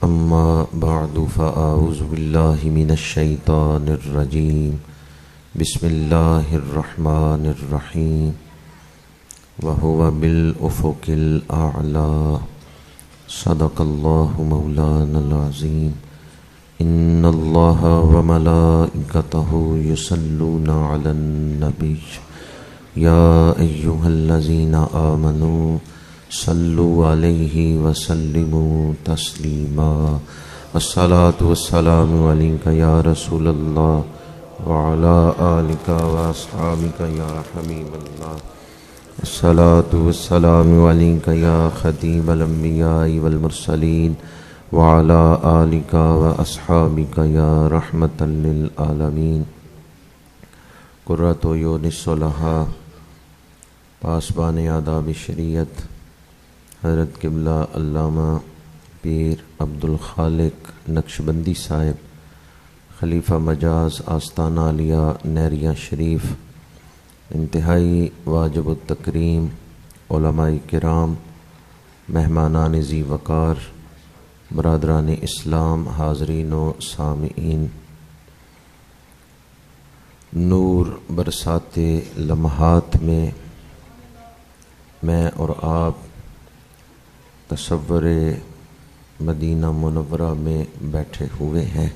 أما بعد فأعوذ بالله من الشيطان الرجيم. بسم الله الرحمن الرحيم. وهو بالأفق الأعلى. صدق الله مولانا العظيم. إن الله وملائكته يصلون على النبي يا أيها الذين آمنوا صلوا عليه وسلموا تسليما. الصلاة والسلام عليك يا رسول الله وعلى آلك وأصحابك يا حبيب الله. الصلاة والسلام عليك يا خطيب الأنبياء والمرسلين وعلى آلك وأصحابك يا رحمة للعالمين. قرۃ عیون الصلحاء پاسبان آداب شریعت حضرت قبلہ علامہ پیر عبدالخالق نقشبندی صاحب، خلیفہ مجاز آستانہ عالیہ نہریہ شریف، انتہائی واجب التکریم علماء کرام، مہمانان ذی وقار، برادران اسلام، حاضرین و سامعین، نور برساتے لمحات میں اور آپ تصور مدینہ منورہ میں بیٹھے ہوئے ہیں.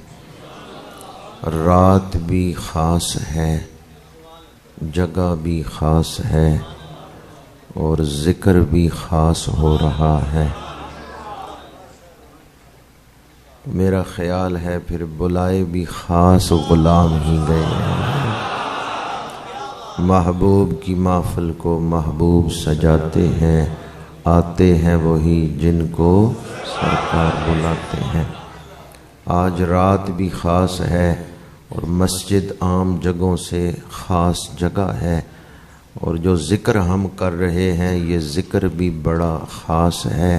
رات بھی خاص ہے، جگہ بھی خاص ہے اور ذکر بھی خاص ہو رہا ہے. میرا خیال ہے پھر بلائے بھی خاص غلام ہی گئے ہیں. محبوب کی محفل کو محبوب سجاتے ہیں، آتے ہیں وہی جن کو سرکار بلاتے ہیں. آج رات بھی خاص ہے اور مسجد عام جگہوں سے خاص جگہ ہے، اور جو ذکر ہم کر رہے ہیں یہ ذکر بھی بڑا خاص ہے،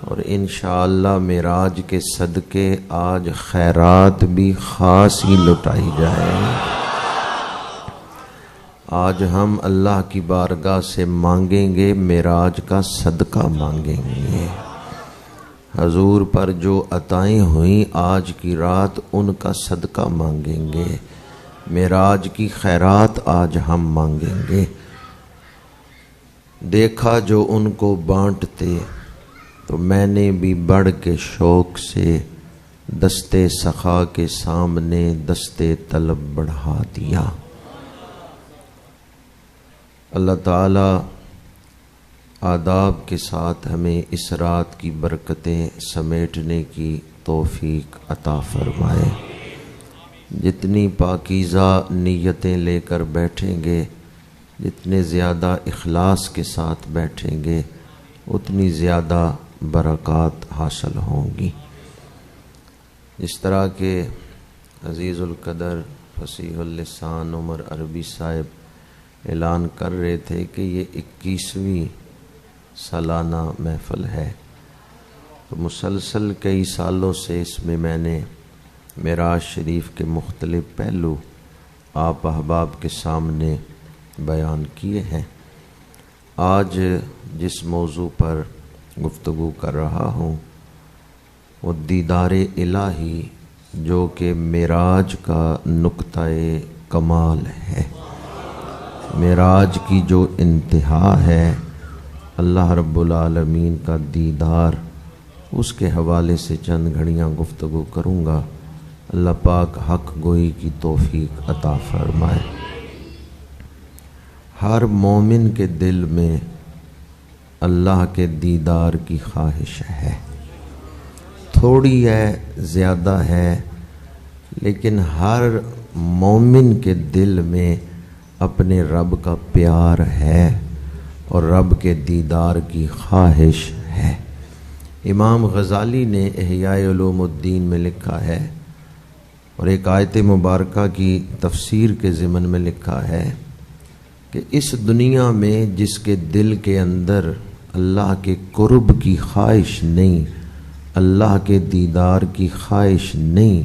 اور انشاءاللہ معراج کے صدقے آج خیرات بھی خاص ہی لٹائی جائے. آج ہم اللہ کی بارگاہ سے مانگیں گے، معراج کا صدقہ مانگیں گے. حضور پر جو عطائیں ہوئیں آج کی رات ان کا صدقہ مانگیں گے. معراج کی خیرات آج ہم مانگیں گے. دیکھا جو ان کو بانٹتے تو میں نے بھی بڑھ کے شوق سے دستے سخا کے سامنے دستے طلب بڑھا دیا. اللہ تعالی آداب کے ساتھ ہمیں اس رات کی برکتیں سمیٹنے کی توفیق عطا فرمائے. جتنی پاکیزہ نیتیں لے کر بیٹھیں گے، جتنے زیادہ اخلاص کے ساتھ بیٹھیں گے، اتنی زیادہ برکات حاصل ہوں گی. اس طرح کے عزیز القدر فصیح اللسان عمر عربی صاحب اعلان کر رہے تھے کہ یہ 21ویں سالانہ محفل ہے، تو مسلسل کئی سالوں سے اس میں نے معراج شریف کے مختلف پہلو آپ احباب کے سامنے بیان کیے ہیں. آج جس موضوع پر گفتگو کر رہا ہوں وہ دیدار الہی، جو کہ معراج کا نقطہ کمال ہے. معراج کی جو انتہا ہے اللہ رب العالمین کا دیدار، اس کے حوالے سے چند گھڑیاں گفتگو کروں گا. اللہ پاک حق گوئی کی توفیق عطا فرمائے. ہر مومن کے دل میں اللہ کے دیدار کی خواہش ہے، تھوڑی ہے زیادہ ہے، لیکن ہر مومن کے دل میں اپنے رب کا پیار ہے اور رب کے دیدار کی خواہش ہے. امام غزالی نے احیاء علوم الدین میں لکھا ہے اور ایک آیت مبارکہ کی تفسیر کے ضمن میں لکھا ہے کہ اس دنیا میں جس کے دل کے اندر اللہ کے قرب کی خواہش نہیں، اللہ کے دیدار کی خواہش نہیں،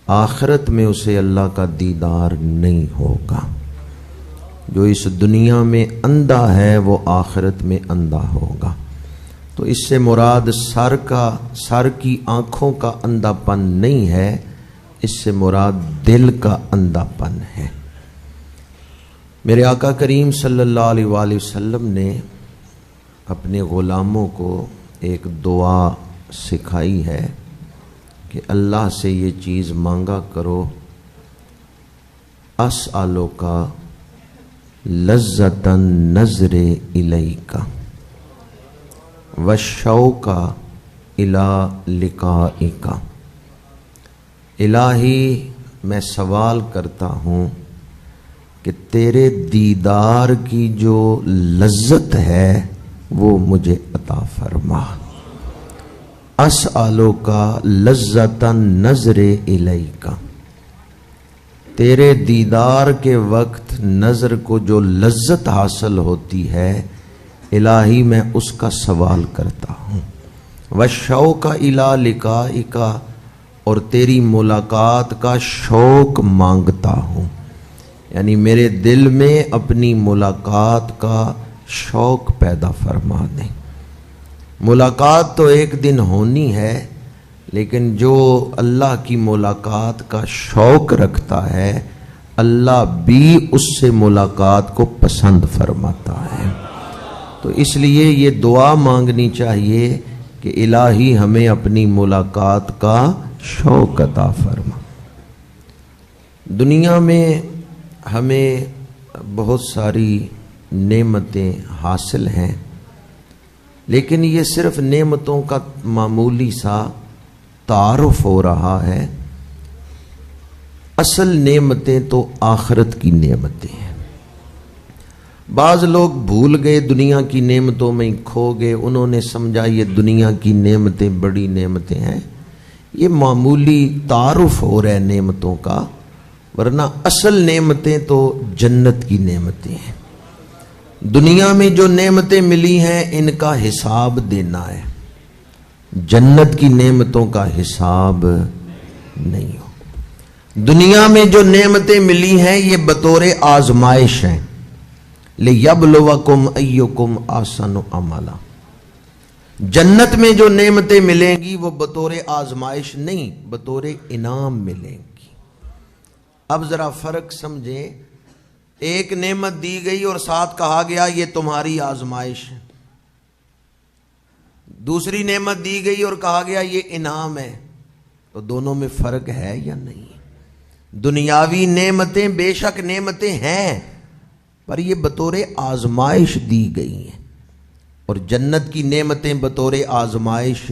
آخرت میں اسے اللہ کا دیدار نہیں ہوگا. جو اس دنیا میں اندھا ہے وہ آخرت میں اندھا ہوگا. تو اس سے مراد سر کی آنکھوں کا اندھا پن نہیں ہے، اس سے مراد دل کا اندھا پن ہے۔ میرے آقا کریم صلی اللہ علیہ وآلہ وسلم نے اپنے غلاموں کو ایک دعا سکھائی ہے کہ اللہ سے یہ چیز مانگا کرو، اسألک لذۃ النظر الیک والشوق الی لقائک۔ الہی میں سوال کرتا ہوں کہ تیرے دیدار کی جو لذت ہے وہ مجھے عطا فرما۔ اسألک لذۃ النظر الیک، تیرے دیدار کے وقت نظر کو جو لذت حاصل ہوتی ہے الہی میں اس کا سوال کرتا ہوں۔ والشوق الی لقائک، اور تیری ملاقات کا شوق مانگتا ہوں، یعنی میرے دل میں اپنی ملاقات کا شوق پیدا فرما دیں۔ ملاقات تو ایک دن ہونی ہے، لیکن جو اللہ کی ملاقات کا شوق رکھتا ہے اللہ بھی اس سے ملاقات کو پسند فرماتا ہے۔ تو اس لیے یہ دعا مانگنی چاہیے کہ الہی ہمیں اپنی ملاقات کا شوق عطا فرما۔ دنیا میں ہمیں بہت ساری نعمتیں حاصل ہیں، لیکن یہ صرف نعمتوں کا معمولی سا تعارف ہو رہا ہے۔ اصل نعمتیں تو آخرت کی نعمتیں ہیں۔ بعض لوگ بھول گئے، دنیا کی نعمتوں میں کھو گئے، انہوں نے سمجھا یہ دنیا کی نعمتیں بڑی نعمتیں ہیں، یہ معمولی تعارف ہو رہا ہے نعمتوں کا، ورنہ اصل نعمتیں تو جنت کی نعمتیں ہیں۔ دنیا میں جو نعمتیں ملی ہیں ان کا حساب دینا ہے، جنت کی نعمتوں کا حساب نہیں ہو۔ دنیا میں جو نعمتیں ملی ہیں یہ بطور آزمائش ہیں، لِيَبْلُوَكُمْ أَيُّكُمْ أَحْسَنُ عَمَلًا۔ جنت میں جو نعمتیں ملیں گی وہ بطور آزمائش نہیں، بطور انعام ملیں گی۔ اب ذرا فرق سمجھیں، ایک نعمت دی گئی اور ساتھ کہا گیا یہ تمہاری آزمائش ہے، دوسری نعمت دی گئی اور کہا گیا یہ انعام ہے، تو دونوں میں فرق ہے یا نہیں؟ دنیاوی نعمتیں بے شک نعمتیں ہیں، پر یہ بطور آزمائش دی گئی ہیں، اور جنت کی نعمتیں بطور آزمائش،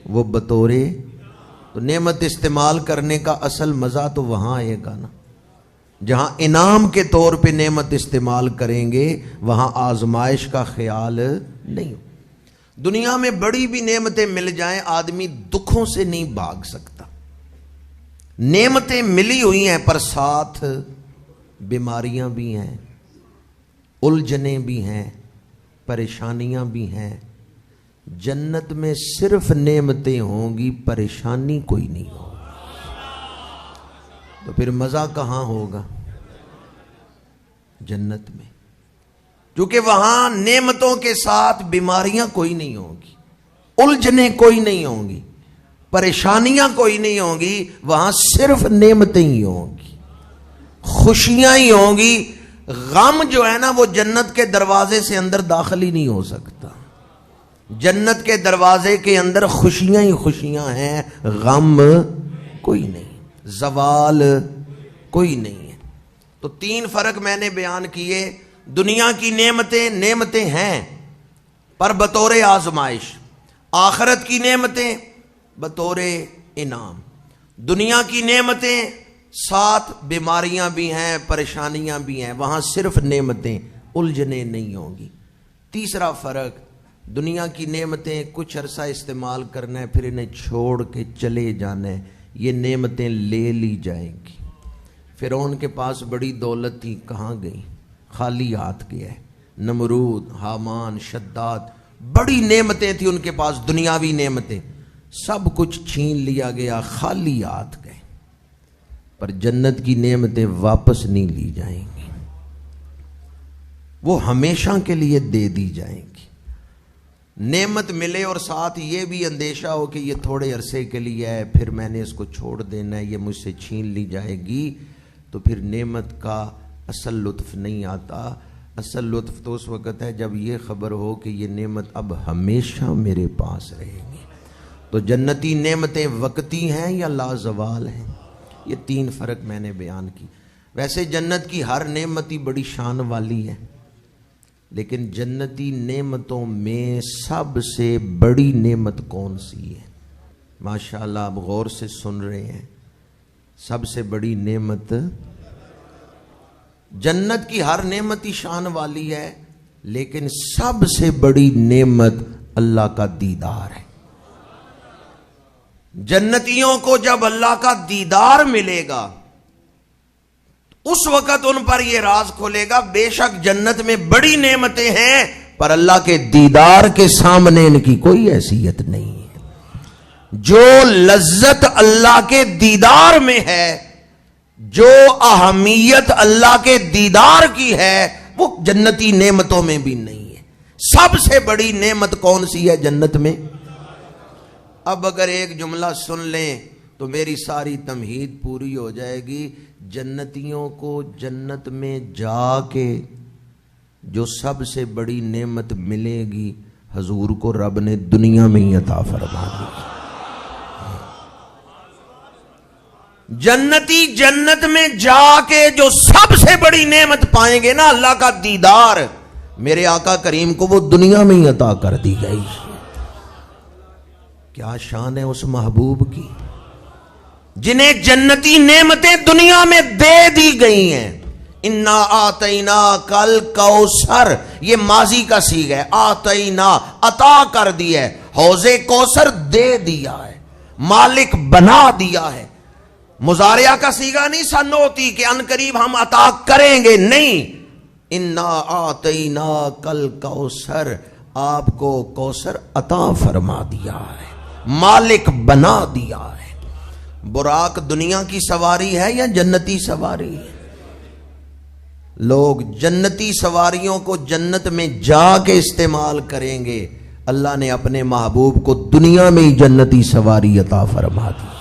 وہ بطور، تو نعمت استعمال کرنے کا اصل مزہ تو وہاں آئے گا نا، جہاں انعام کے طور پہ نعمت استعمال کریں گے وہاں آزمائش کا خیال نہیں۔ دنیا میں بڑی بھی نعمتیں مل جائیں آدمی دکھوں سے نہیں بھاگ سکتا۔ نعمتیں ملی ہوئی ہیں پر ساتھ بیماریاں بھی ہیں، الجھنیں بھی ہیں، پریشانیاں بھی ہیں۔ جنت میں صرف نعمتیں ہوں گی، پریشانی کوئی نہیں ہوگی، تو پھر مزہ کہاں ہوگا؟ جنت میں، کیونکہ وہاں نعمتوں کے ساتھ بیماریاں کوئی نہیں ہوں گی، الجھنیں کوئی نہیں ہوں گی، پریشانیاں کوئی نہیں ہوں گی، وہاں صرف نعمتیں ہی ہوں گی، خوشیاں ہی ہوں گی۔ غم جو ہے نا وہ جنت کے دروازے سے اندر داخل ہی نہیں ہو سکتا۔ جنت کے دروازے کے اندر خوشیاں ہی خوشیاں ہیں، غم کوئی نہیں، زوال کوئی نہیں ہے۔ تو تین فرق میں نے بیان کیے۔ دنیا کی نعمتیں ہیں پر بطور آزمائش، آخرت کی نعمتیں بطور انعام۔ دنیا کی نعمتیں ساتھ بیماریاں بھی ہیں، پریشانیاں بھی ہیں، وہاں صرف نعمتیں، الجھنیں نہیں ہوں گی۔ تیسرا فرق، دنیا کی نعمتیں کچھ عرصہ استعمال کرنا ہے پھر انہیں چھوڑ کے چلے جانا ہے، یہ نعمتیں لے لی جائیں گی۔ فرعون کے پاس بڑی دولت تھی، کہاں گئی؟ خالی ہاتھ گیا ہے۔ نمرود، حامان، شداد، بڑی نعمتیں تھیں ان کے پاس، دنیاوی نعمتیں، سب کچھ چھین لیا گیا، خالی ہاتھ گئے۔ پر جنت کی نعمتیں واپس نہیں لی جائیں گی، وہ ہمیشہ کے لیے دے دی جائیں گی۔ نعمت ملے اور ساتھ یہ بھی اندیشہ ہو کہ یہ تھوڑے عرصے کے لیے ہے، پھر میں نے اس کو چھوڑ دینا ہے، یہ مجھ سے چھین لی جائے گی، تو پھر نعمت کا اصل لطف نہیں آتا۔ اصل لطف تو اس وقت ہے جب یہ خبر ہو کہ یہ نعمت اب ہمیشہ میرے پاس رہے گی۔ تو جنتی نعمتیں وقتی ہیں یا لازوال ہیں، یہ تین فرق میں نے بیان کی۔ ویسے جنت کی ہر نعمت ہی بڑی شان والی ہے، لیکن جنتی نعمتوں میں سب سے بڑی نعمت کون سی ہے؟ ماشاءاللہ آپ غور سے سن رہے ہیں، سب سے بڑی نعمت جنت کی ہر نعمت ہی شان والی ہے، لیکن سب سے بڑی نعمت اللہ کا دیدار ہے۔ جنتیوں کو جب اللہ کا دیدار ملے گا اس وقت ان پر یہ راز کھلے گا، بے شک جنت میں بڑی نعمتیں ہیں پر اللہ کے دیدار کے سامنے ان کی کوئی حیثیت نہیں ہے۔ جو لذت اللہ کے دیدار میں ہے، جو اہمیت اللہ کے دیدار کی ہے، وہ جنتی نعمتوں میں بھی نہیں ہے۔ سب سے بڑی نعمت کون سی ہے جنت میں؟ اب اگر ایک جملہ سن لیں تو میری ساری تمہید پوری ہو جائے گی۔ جنتیوں کو جنت میں جا کے جو سب سے بڑی نعمت ملے گی، حضور کو رب نے دنیا میں ہی عطا فرما دی۔ جنتی جنت میں جا کے جو سب سے بڑی نعمت پائیں گے نا، اللہ کا دیدار، میرے آقا کریم کو وہ دنیا میں ہی عطا کر دی گئی۔ کیا شان ہے اس محبوب کی، جنہیں جنتی نعمتیں دنیا میں دے دی گئی ہیں۔ انا آتینا کل کوثر، یہ ماضی کا صیغہ ہے، آتینا عطا کر دیا ہے، حوض کوثر دے دیا ہے، مالک بنا دیا ہے۔ مضارعہ کا صیغہ نہیں سن ہوتی کہ ان قریب ہم عطا کریں گے، نہیں، انا آتینا کل کوثر، آپ کو کوثر عطا فرما دیا ہے، مالک بنا دیا ہے۔ براق دنیا کی سواری ہے یا جنتی سواری ہے؟ لوگ جنتی سواریوں کو جنت میں جا کے استعمال کریں گے، اللہ نے اپنے محبوب کو دنیا میں ہی جنتی سواری عطا فرما دی۔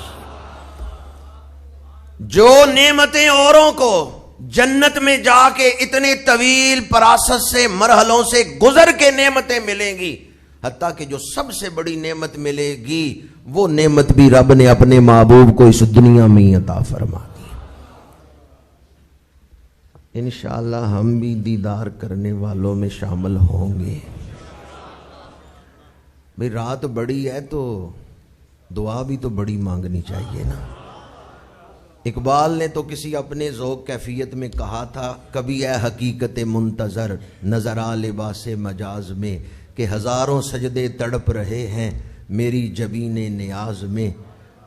جو نعمتیں اوروں کو جنت میں جا کے اتنے طویل پراست سے مرحلوں سے گزر کے نعمتیں ملیں گی، حتیٰ کہ جو سب سے بڑی نعمت ملے گی وہ نعمت بھی رب نے اپنے محبوب کو اس دنیا میں ہی عطا فرما دی۔ انشاءاللہ ہم بھی دیدار کرنے والوں میں شامل ہوں گے۔ بھئی رات بڑی ہے تو دعا بھی تو بڑی مانگنی چاہیے نا۔ اقبال نے تو کسی اپنے ذوق کیفیت میں کہا تھا، کبھی اے حقیقت منتظر نظر آ لباس مجاز میں، کہ ہزاروں سجدے تڑپ رہے ہیں میری جبین نیاز میں۔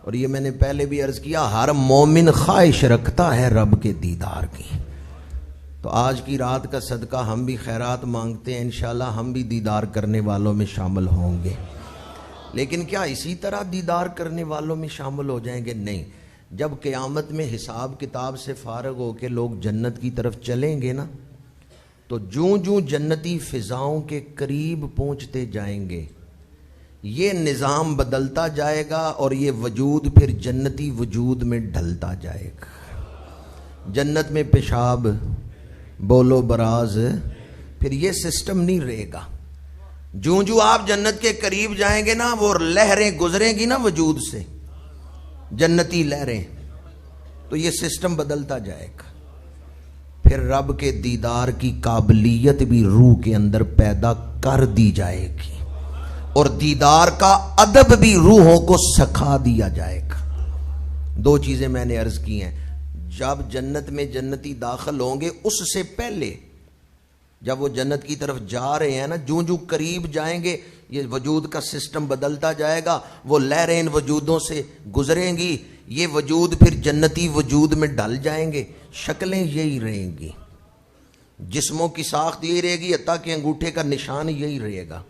اور یہ میں نے پہلے بھی عرض کیا، ہر مومن خواہش رکھتا ہے رب کے دیدار کی۔ تو آج کی رات کا صدقہ ہم بھی خیرات مانگتے ہیں، انشاءاللہ ہم بھی دیدار کرنے والوں میں شامل ہوں گے۔ لیکن کیا اسی طرح دیدار کرنے والوں میں شامل ہو جائیں گے؟ نہیں، جب قیامت میں حساب کتاب سے فارغ ہو کے لوگ جنت کی طرف چلیں گے نا، تو جوں جوں جنتی فضاؤں کے قریب پہنچتے جائیں گے، یہ نظام بدلتا جائے گا اور یہ وجود پھر جنتی وجود میں ڈھلتا جائے گا۔ جنت میں پیشاب، بولو براز، پھر یہ سسٹم نہیں رہے گا۔ جوں جوں آپ جنت کے قریب جائیں گے نا، وہ لہریں گزریں گی نا وجود سے، جنتی لہریں، تو یہ سسٹم بدلتا جائے گا۔ پھر رب کے دیدار کی قابلیت بھی روح کے اندر پیدا کر دی جائے گی، اور دیدار کا ادب بھی روحوں کو سکھا دیا جائے گا۔ دو چیزیں میں نے عرض کی ہیں، جب جنت میں جنتی داخل ہوں گے اس سے پہلے جب وہ جنت کی طرف جا رہے ہیں نا، جوں جوں قریب جائیں گے یہ وجود کا سسٹم بدلتا جائے گا، وہ لہریں ان وجودوں سے گزریں گی، یہ وجود پھر جنتی وجود میں ڈل جائیں گے، شکلیں یہی رہیں گی، جسموں کی ساخت یہی رہے گی، حتیٰ کہ انگوٹھے کا نشان یہی رہے گا،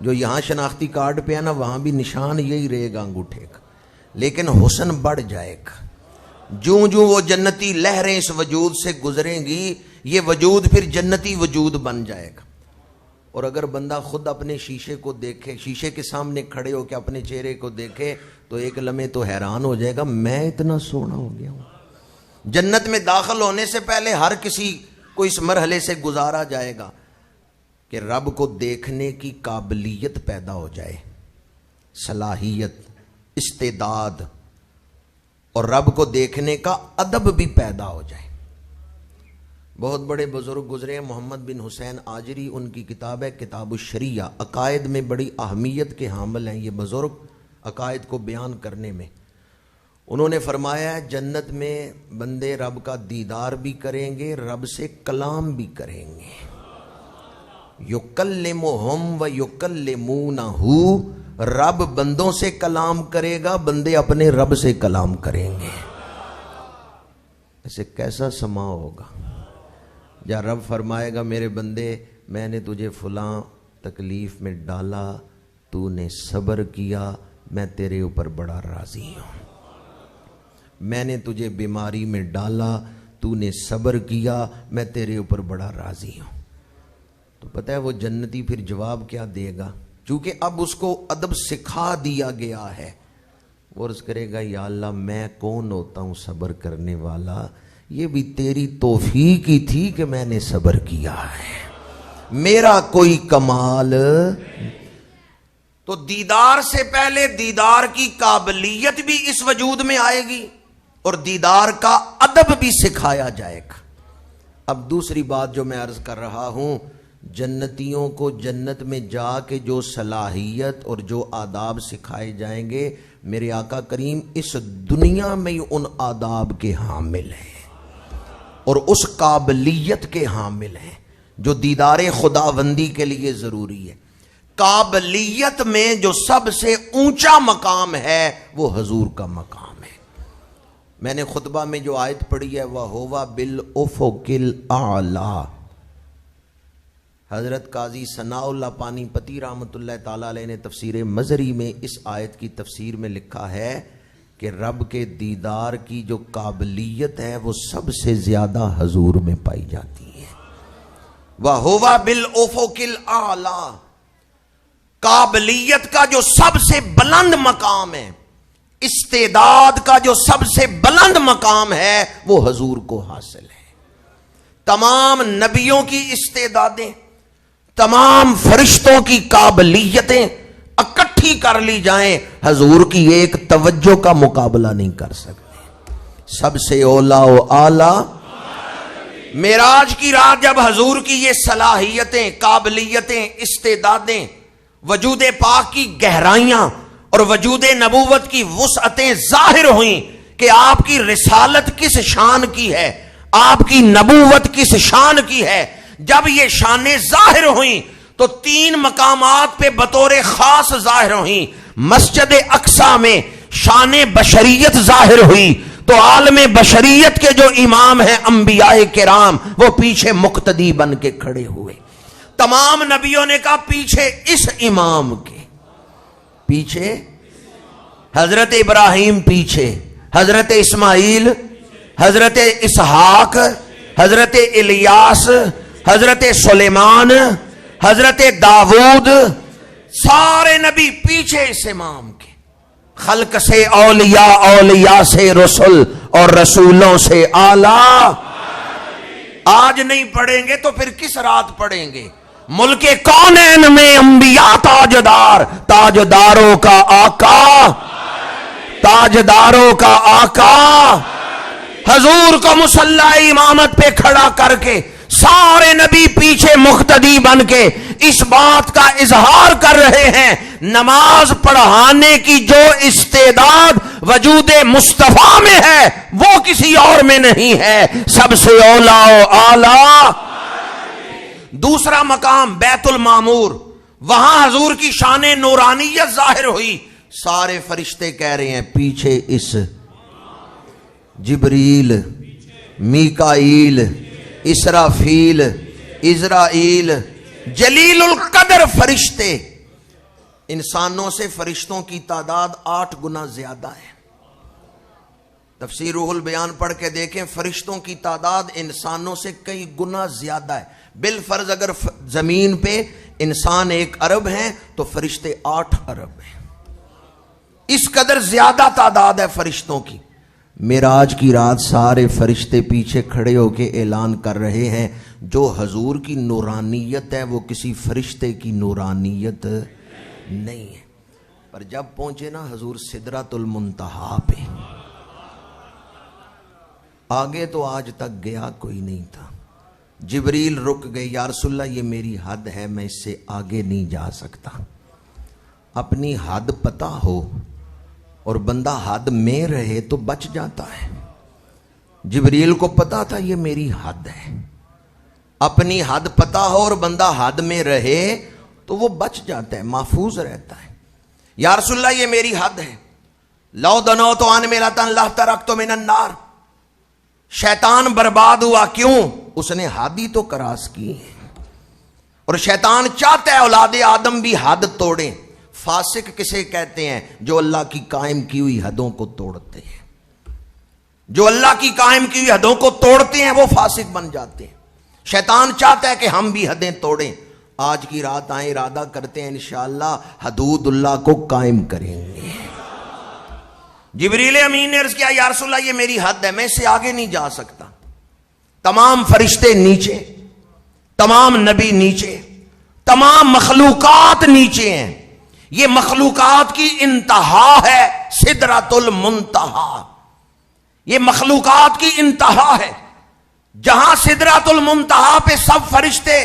جو یہاں شناختی کارڈ پہ ہے نا وہاں بھی نشان یہی رہے گا انگوٹھے کا، لیکن حسن بڑھ جائے گا۔ جوں جوں وہ جنتی لہریں اس وجود سے گزریں گی، یہ وجود پھر جنتی وجود بن جائے گا، اور اگر بندہ خود اپنے شیشے کو دیکھے، شیشے کے سامنے کھڑے ہو کے اپنے چہرے کو دیکھے تو ایک لمحے تو حیران ہو جائے گا، میں اتنا سونا ہو گیا ہوں۔ جنت میں داخل ہونے سے پہلے ہر کسی کو اس مرحلے سے گزارا جائے گا کہ رب کو دیکھنے کی قابلیت پیدا ہو جائے، صلاحیت، استعداد، اور رب کو دیکھنے کا ادب بھی پیدا ہو جائے۔ بہت بڑے بزرگ گزرے ہیں، محمد بن حسین آجری، ان کی کتاب ہے کتاب الشریعہ، عقائد میں بڑی اہمیت کے حامل ہیں یہ بزرگ، عقائد کو بیان کرنے میں۔ انہوں نے فرمایا ہے جنت میں بندے رب کا دیدار بھی کریں گے، رب سے کلام بھی کریں گے۔ یکلمہم و یکلمونہ، رب بندوں سے کلام کرے گا، بندے اپنے رب سے کلام کریں گے۔ ایسے کیسا سما ہوگا یا رب فرمائے گا میرے بندے میں نے تجھے فلاں تکلیف میں ڈالا، تو نے صبر کیا، میں تیرے اوپر بڑا راضی ہوں۔ میں نے تجھے بیماری میں ڈالا، تو نے صبر کیا، میں تیرے اوپر بڑا راضی ہوں۔ تو پتہ ہے وہ جنتی پھر جواب کیا دے گا؟ چونکہ اب اس کو ادب سکھا دیا گیا ہے، وہ عرض کرے گا یا اللہ میں کون ہوتا ہوں صبر کرنے والا، یہ بھی تیری توفیق ہی تھی کہ میں نے صبر کیا ہے، میرا کوئی کمال۔ تو دیدار سے پہلے دیدار کی قابلیت بھی اس وجود میں آئے گی اور دیدار کا ادب بھی سکھایا جائے گا۔ اب دوسری بات جو میں عرض کر رہا ہوں، جنتیوں کو جنت میں جا کے جو صلاحیت اور جو آداب سکھائے جائیں گے، میرے آقا کریم اس دنیا میں ہی ان آداب کے حامل ہیں اور اس قابلیت کے حامل ہیں جو دیدار خداوندی کے لیے ضروری ہے۔ قابلیت میں جو سب سے اونچا مقام ہے وہ حضور کا مقام ہے۔ میں نے خطبہ میں جو آیت پڑھی ہے وَهُوَ بِالْأُفُقِ الْأَعْلَىٰ، حضرت قاضی ثناء اللہ پانی پتی رحمۃ اللہ تعالیٰ علیہ نے تفسیر مظہری میں اس آیت کی تفسیر میں لکھا ہے کہ رب کے دیدار کی جو قابلیت ہے وہ سب سے زیادہ حضور میں پائی جاتی ہے۔ وَهُوَ بِالْأُفُقِ الْأَعْلَىٰ، قابلیت کا جو سب سے بلند مقام ہے، استعداد کا جو سب سے بلند مقام ہے وہ حضور کو حاصل ہے۔ تمام نبیوں کی استعدادیں، تمام فرشتوں کی قابلیتیں اکٹھی کر لی جائیں، حضور کی ایک توجہ کا مقابلہ نہیں کر سکتے۔ سب سے اولا و اعلی معراج کی رات جب حضور کی یہ صلاحیتیں، قابلیتیں، استعدادیں، وجود پاک کی گہرائیاں اور وجود نبوت کی وسعتیں ظاہر ہوئیں کہ آپ کی رسالت کس شان کی ہے، آپ کی نبوت کس شان کی ہے، جب یہ شانیں ظاہر ہوئیں تو 3 مقامات پہ بطور خاص ظاہر ہوئیں۔ مسجد اقصی میں شان بشریت ظاہر ہوئی تو عالم بشریت کے جو امام ہیں انبیاء کرام وہ پیچھے مقتدی بن کے کھڑے ہوئے۔ تمام نبیوں نے کہا پیچھے اس امام کے، پیچھے حضرت ابراہیم، پیچھے حضرت اسماعیل، حضرت اسحاق، حضرت الیاس، حضرت سلیمان، حضرت داؤد، سارے نبی پیچھے اس امام کے۔ خلق سے اولیاء، اولیاء سے رسول اور رسولوں سے اعلیٰ۔ آج نہیں پڑھیں گے تو پھر کس رات پڑھیں گے؟ ملک کونین میں انبیاء تاجدار، تاجداروں کا آقا، تاجداروں کا آقا، حضور کو مصلی امامت پہ کھڑا کر کے سارے نبی پیچھے مقتدی بن کے اس بات کا اظہار کر رہے ہیں نماز پڑھانے کی جو استعداد وجود مصطفیٰ میں ہے وہ کسی اور میں نہیں ہے، سب سے اولا و اعلیٰ۔ دوسرا مقام بیت المعمور، وہاں حضور کی شان نورانیت ظاہر ہوئی، سارے فرشتے کہہ رہے ہیں پیچھے اس جبریل، میکائیل، اسرافیل، عزرائیل، جلیل القدر فرشتے۔ انسانوں سے فرشتوں کی تعداد 8 گنا زیادہ ہے۔ تفسیر روح البیان پڑھ کے دیکھیں، فرشتوں کی تعداد انسانوں سے کئی گنا زیادہ ہے۔ بالفرض اگر زمین پہ انسان 1 ارب ہیں تو فرشتے 8 ارب ہیں، اس قدر زیادہ تعداد ہے فرشتوں کی۔ معراج کی رات سارے فرشتے پیچھے کھڑے ہو کے اعلان کر رہے ہیں جو حضور کی نورانیت ہے وہ کسی فرشتے کی نورانیت نہیں ہے۔ پر جب پہنچے نا حضور سدرۃ المنتہا پہ، آگے تو آج تک گیا کوئی نہیں تھا، جبریل رک گئے، یا رسول اللہ یہ میری حد ہے، میں اس سے آگے نہیں جا سکتا۔ اپنی حد پتہ ہو اور بندہ حد میں رہے تو بچ جاتا ہے۔ جبریل کو پتا تھا یہ میری حد ہے، اپنی حد پتہ ہو اور بندہ حد میں رہے تو وہ بچ جاتا ہے، محفوظ رہتا ہے۔ یا رسول اللہ یہ میری حد ہے، لو دنوت عن ملۃ لا ترکت من النار، شیطان برباد ہوا کیوں؟ اس نے حد ہی تو کراس کی ہے، اور شیطان چاہتا ہے اولاد آدم بھی حد توڑیں۔ فاسق کسے کہتے ہیں؟ جو اللہ کی قائم کی ہوئی حدوں کو توڑتے ہیں، جو اللہ کی قائم کی ہوئی حدوں کو توڑتے ہیں وہ فاسق بن جاتے ہیں۔ شیطان چاہتا ہے کہ ہم بھی حدیں توڑیں۔ آج کی رات آئیں، ارادہ کرتے ہیں انشاءاللہ حدود اللہ کو قائم کریں گے۔ جبریل امین نے عرض کیا یا رسول اللہ یہ میری حد ہے، میں اس سے آگے نہیں جا سکتا۔ تمام فرشتے نیچے، تمام نبی نیچے، تمام مخلوقات نیچے ہیں۔ یہ مخلوقات کی انتہا ہے سدرۃ المنتہا، یہ مخلوقات کی انتہا ہے، جہاں سدرۃ المنتہا پہ سب فرشتے،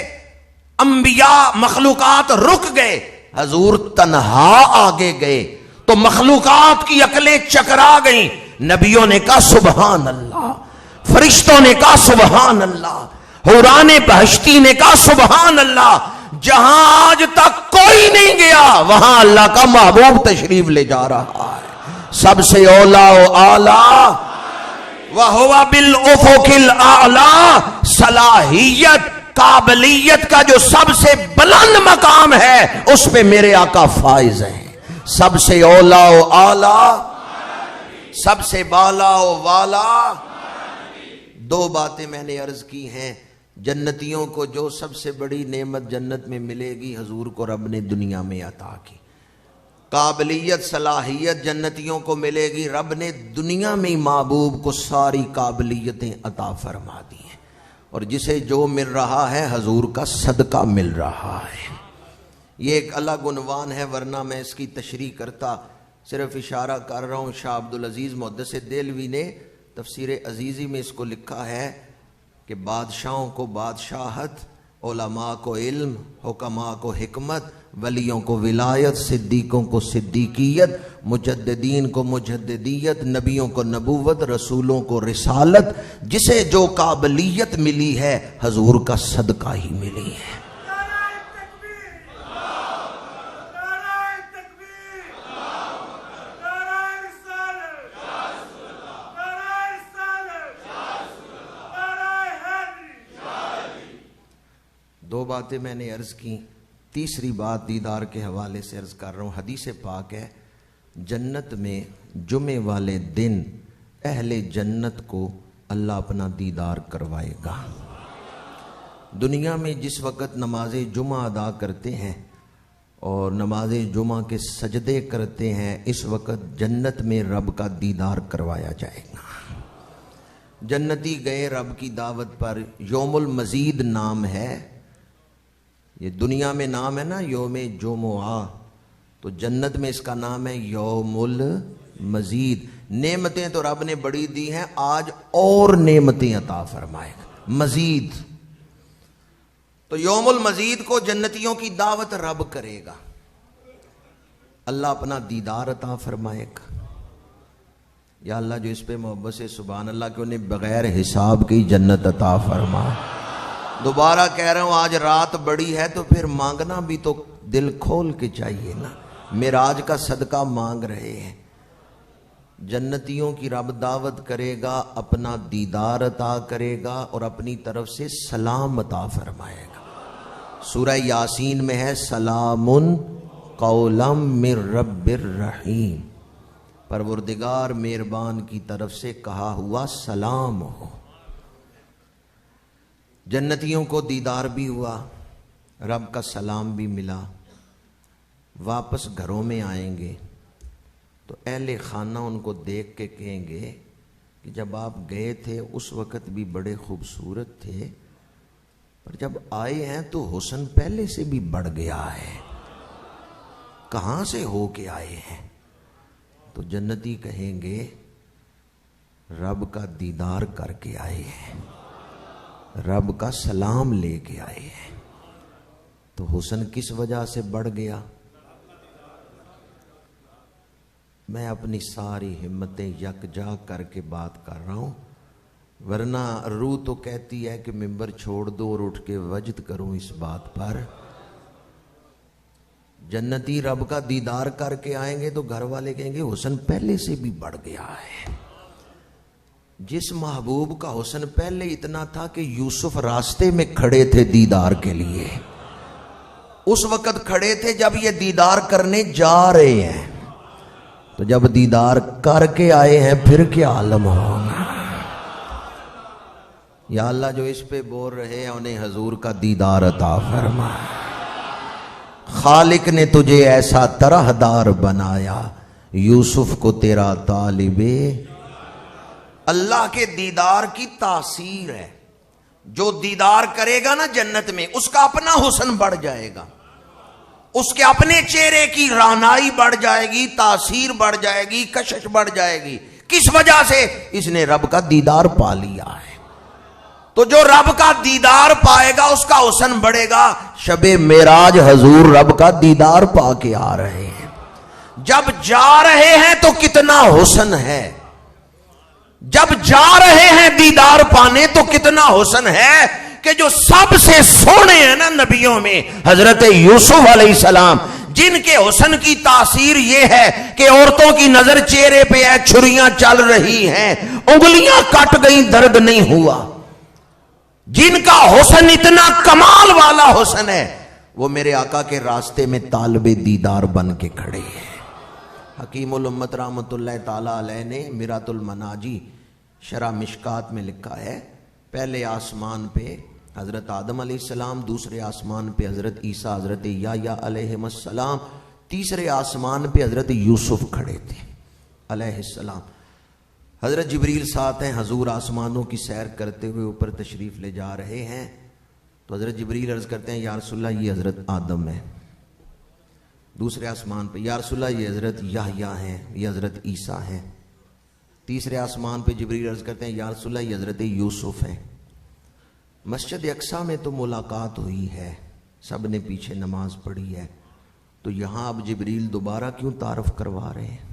انبیاء، مخلوقات رک گئے، حضور تنہا آگے گئے تو مخلوقات کی عقلیں چکرا گئیں۔ نبیوں نے کہا سبحان اللہ، فرشتوں نے کہا سبحان اللہ، حوران بہشتی نے کہا سبحان اللہ۔ جہاں آج تک کوئی نہیں گیا وہاں اللہ کا محبوب تشریف لے جا رہا ہے، سب سے اولا و اعلیٰ وَهُوَ بِالْأُفُقِ الْأَعْلَىٰ، صلاحیت قابلیت کا جو سب سے بلند مقام ہے اس پہ میرے آقا فائز ہیں، سب سے اولا و اعلیٰ، سب سے بالا و والا۔ 2 باتیں میں نے عرض کی ہیں، جنتیوں کو جو سب سے بڑی نعمت جنت میں ملے گی حضور کو رب نے دنیا میں عطا کی، قابلیت صلاحیت جنتیوں کو ملے گی، رب نے دنیا میں محبوب کو ساری قابلیتیں عطا فرما دی ہیں، اور جسے جو مل رہا ہے حضور کا صدقہ مل رہا ہے۔ یہ ایک الگ عنوان ہے، ورنہ میں اس کی تشریح کرتا، صرف اشارہ کر رہا ہوں۔ شاہ عبدالعزیز محدث دہلوی نے تفسیر عزیزی میں اس کو لکھا ہے کہ بادشاہوں کو بادشاہت، علماء کو علم، حکماء کو حکمت، ولیوں کو ولایت، صدیقوں کو صدیقیت، مجددین کو مجددیت، نبیوں کو نبوت، رسولوں کو رسالت، جسے جو قابلیت ملی ہے حضور کا صدقہ ہی ملی ہے۔ دو باتیں میں نے عرض کی، تیسری بات دیدار کے حوالے سے عرض کر رہا ہوں۔ حدیث پاک ہے جنت میں جمعے والے دن اہل جنت کو اللہ اپنا دیدار کروائے گا۔ دنیا میں جس وقت نماز جمعہ ادا کرتے ہیں اور نماز جمعہ کے سجدے کرتے ہیں، اس وقت جنت میں رب کا دیدار کروایا جائے گا۔ جنتی گئے رب کی دعوت پر، یوم المزید نام ہے، یہ دنیا میں نام ہے نا یوم جمعہ، تو جنت میں اس کا نام ہے یوم المزید۔ نعمتیں تو رب نے بڑی دی ہیں، آج اور نعمتیں عطا فرمائے گا، مزید۔ تو یوم المزید کو جنتیوں کی دعوت رب کرے گا، اللہ اپنا دیدار عطا فرمائے گا۔ یا اللہ جو اس پہ محبت سے سبحان اللہ کہ انہیں بغیر حساب کی جنت عطا فرما۔ دوبارہ کہہ رہا ہوں آج رات بڑی ہے تو پھر مانگنا بھی تو دل کھول کے چاہیے نا۔ معراج کا صدقہ مانگ رہے ہیں، جنتیوں کی رب دعوت کرے گا، اپنا دیدار عطا کرے گا اور اپنی طرف سے سلام عطا فرمائے گا۔ سورہ یاسین میں ہے سلام قولا من رب الرحیم، پروردگار مہربان کی طرف سے کہا ہوا سلام ہو۔ جنتیوں کو دیدار بھی ہوا، رب کا سلام بھی ملا، واپس گھروں میں آئیں گے تو اہل خانہ ان کو دیکھ کے کہیں گے کہ جب آپ گئے تھے اس وقت بھی بڑے خوبصورت تھے، پر جب آئے ہیں تو حسن پہلے سے بھی بڑھ گیا ہے، کہاں سے ہو کے آئے ہیں؟ تو جنتی کہیں گے رب کا دیدار کر کے آئے ہیں، رب کا سلام لے کے آئے ہیں۔ تو حسن کس وجہ سے بڑھ گیا؟ میں اپنی ساری ہمتیں یکجا کر کے بات کر رہا ہوں، ورنہ روح تو کہتی ہے کہ ممبر چھوڑ دو اور اٹھ کے وجد کروں اس بات پر۔ جنتی رب کا دیدار کر کے آئیں گے تو گھر والے کہیں گے حسن پہلے سے بھی بڑھ گیا ہے۔ جس محبوب کا حسن پہلے اتنا تھا کہ یوسف راستے میں کھڑے تھے دیدار کے لیے، اس وقت کھڑے تھے جب یہ دیدار کرنے جا رہے ہیں، تو جب دیدار کر کے آئے ہیں پھر کیا عالم ہوگا۔ یا اللہ جو اس پہ بول رہے ہیں انہیں حضور کا دیدار عطا فرما۔ خالق نے تجھے ایسا طرح دار بنایا، یوسف کو تیرا طالب۔ اللہ کے دیدار کی تاثیر ہے، جو دیدار کرے گا نا جنت میں اس کا اپنا حسن بڑھ جائے گا، اس کے اپنے چہرے کی رانائی بڑھ جائے گی، تاثیر بڑھ جائے گی، کشش بڑھ جائے گی۔ کس وجہ سے؟ اس نے رب کا دیدار پا لیا ہے۔ تو جو رب کا دیدار پائے گا اس کا حسن بڑھے گا۔ شب معراج حضور رب کا دیدار پا کے آ رہے ہیں، جب جا رہے ہیں تو کتنا حسن ہے، جب جا رہے ہیں دیدار پانے تو کتنا حسن ہے کہ جو سب سے سونے ہیں نا نبیوں میں حضرت یوسف علیہ السلام، جن کے حسن کی تاثیر یہ ہے کہ عورتوں کی نظر چہرے پہ ہے، چھریاں چل رہی ہیں، انگلیاں کٹ گئیں، درد نہیں ہوا، جن کا حسن اتنا کمال والا حسن ہے، وہ میرے آقا کے راستے میں طالب دیدار بن کے کھڑے ہیں۔ حکیم الامت رحمت اللہ تعالیٰ علیہ نے میرات المناجی شرح مشکات میں لکھا ہے، پہلے آسمان پہ حضرت آدم علیہ السلام، دوسرے آسمان پہ حضرت عیسیٰ حضرت یحییٰ علیہ السلام، تیسرے آسمان پہ حضرت یوسف کھڑے تھے علیہ السلام۔ حضرت جبریل ساتھ ہیں، حضور آسمانوں کی سیر کرتے ہوئے اوپر تشریف لے جا رہے ہیں، تو حضرت جبریل عرض کرتے ہیں یا رسول اللہ یہ حضرت آدم ہے، دوسرے آسمان پہ یا رسول اللہ یہ حضرت یحییٰ ہیں، یہ حضرت عیسیٰ ہیں، تیسرے آسمان پہ جبریل عرض کرتے ہیں یا رسول اللہ یہ حضرت یوسف ہیں۔ مسجد اقصیٰ میں تو ملاقات ہوئی ہے، سب نے پیچھے نماز پڑھی ہے، تو یہاں اب جبریل دوبارہ کیوں تعارف کروا رہے ہیں،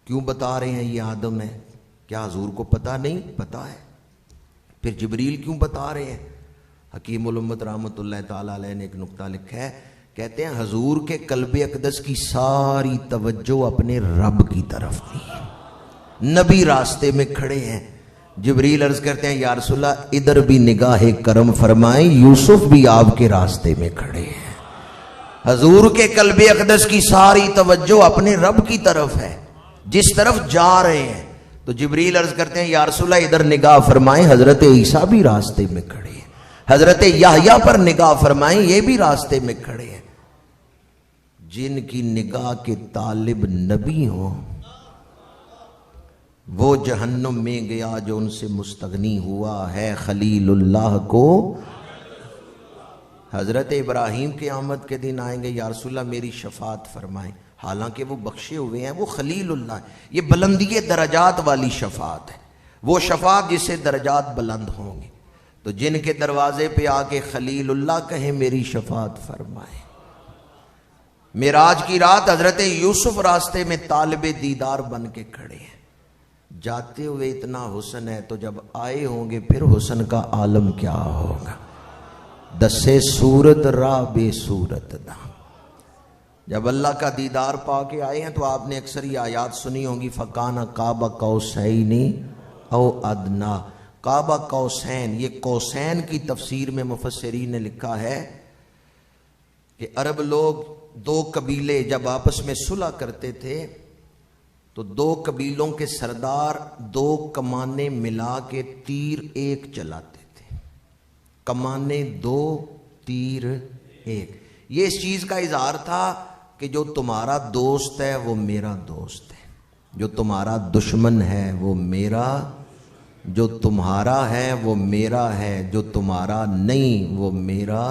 کیوں بتا رہے ہیں یہ آدم ہے؟ کیا حضور کو پتہ نہیں؟ پتہ ہے، پھر جبریل کیوں بتا رہے ہیں؟ حکیم الامت رحمت اللہ تعالیٰ علیہ نے ایک نقطہ لکھا ہے، کہتے ہیں حضور کے قلب اقدس کی ساری توجہ اپنے رب کی طرف تھی، نبی راستے میں کھڑے ہیں، جبریل عرض کرتے ہیں یا رسول اللہ ادھر بھی نگاہ کرم فرمائیں، یوسف بھی آپ کے راستے میں کھڑے ہیں۔ حضور کے قلب اقدس کی ساری توجہ اپنے رب کی طرف ہے، جس طرف جا رہے ہیں، تو جبریل عرض کرتے ہیں یا رسول اللہ ادھر نگاہ فرمائیں، حضرت عیسیٰ بھی راستے میں کھڑے ہیں، حضرت یحییٰ پر نگاہ فرمائیں، یہ بھی راستے میں کھڑے ہیں۔ جن کی نگاہ کے طالب نبی ہوں وہ جہنم میں گیا جو ان سے مستغنی ہوا ہے، خلیل اللہ کو۔ حضرت ابراہیم قیامت کے دن آئیں گے یا رسول اللہ میری شفاعت فرمائیں، حالانکہ وہ بخشے ہوئے ہیں، وہ خلیل اللہ ہے۔ یہ بلندی درجات والی شفاعت ہے، وہ شفاعت جس سے درجات بلند ہوں گے۔ تو جن کے دروازے پہ آ کے خلیل اللہ کہیں میری شفاعت فرمائیں۔ معراج کی رات حضرت یوسف راستے میں طالب دیدار بن کے کھڑے ہیں، جاتے ہوئے اتنا حسن ہے، تو جب آئے ہوں گے پھر حسن کا عالم کیا ہوگا۔ دسے صورت راہ بے صورت دا، جب اللہ کا دیدار پا کے آئے ہیں تو آپ نے اکثر یہ آیات سنی ہوں گی، فَكَانَ قَابَ قَوْسَيْنِ او ادنا۔ کعبہ قوسین، یہ قوسین کی تفسیر میں مفسرین نے لکھا ہے کہ عرب لوگ دو قبیلے جب آپس میں صلح کرتے تھے تو دو قبیلوں کے سردار دو کمانیں ملا کے تیر ایک چلاتے تھے، کمانیں دو تیر ایک. یہ اس چیز کا اظہار تھا کہ جو تمہارا دوست ہے وہ میرا دوست ہے, جو تمہارا دشمن ہے وہ میرا, جو تمہارا ہے وہ میرا ہے, جو تمہارا نہیں وہ میرا.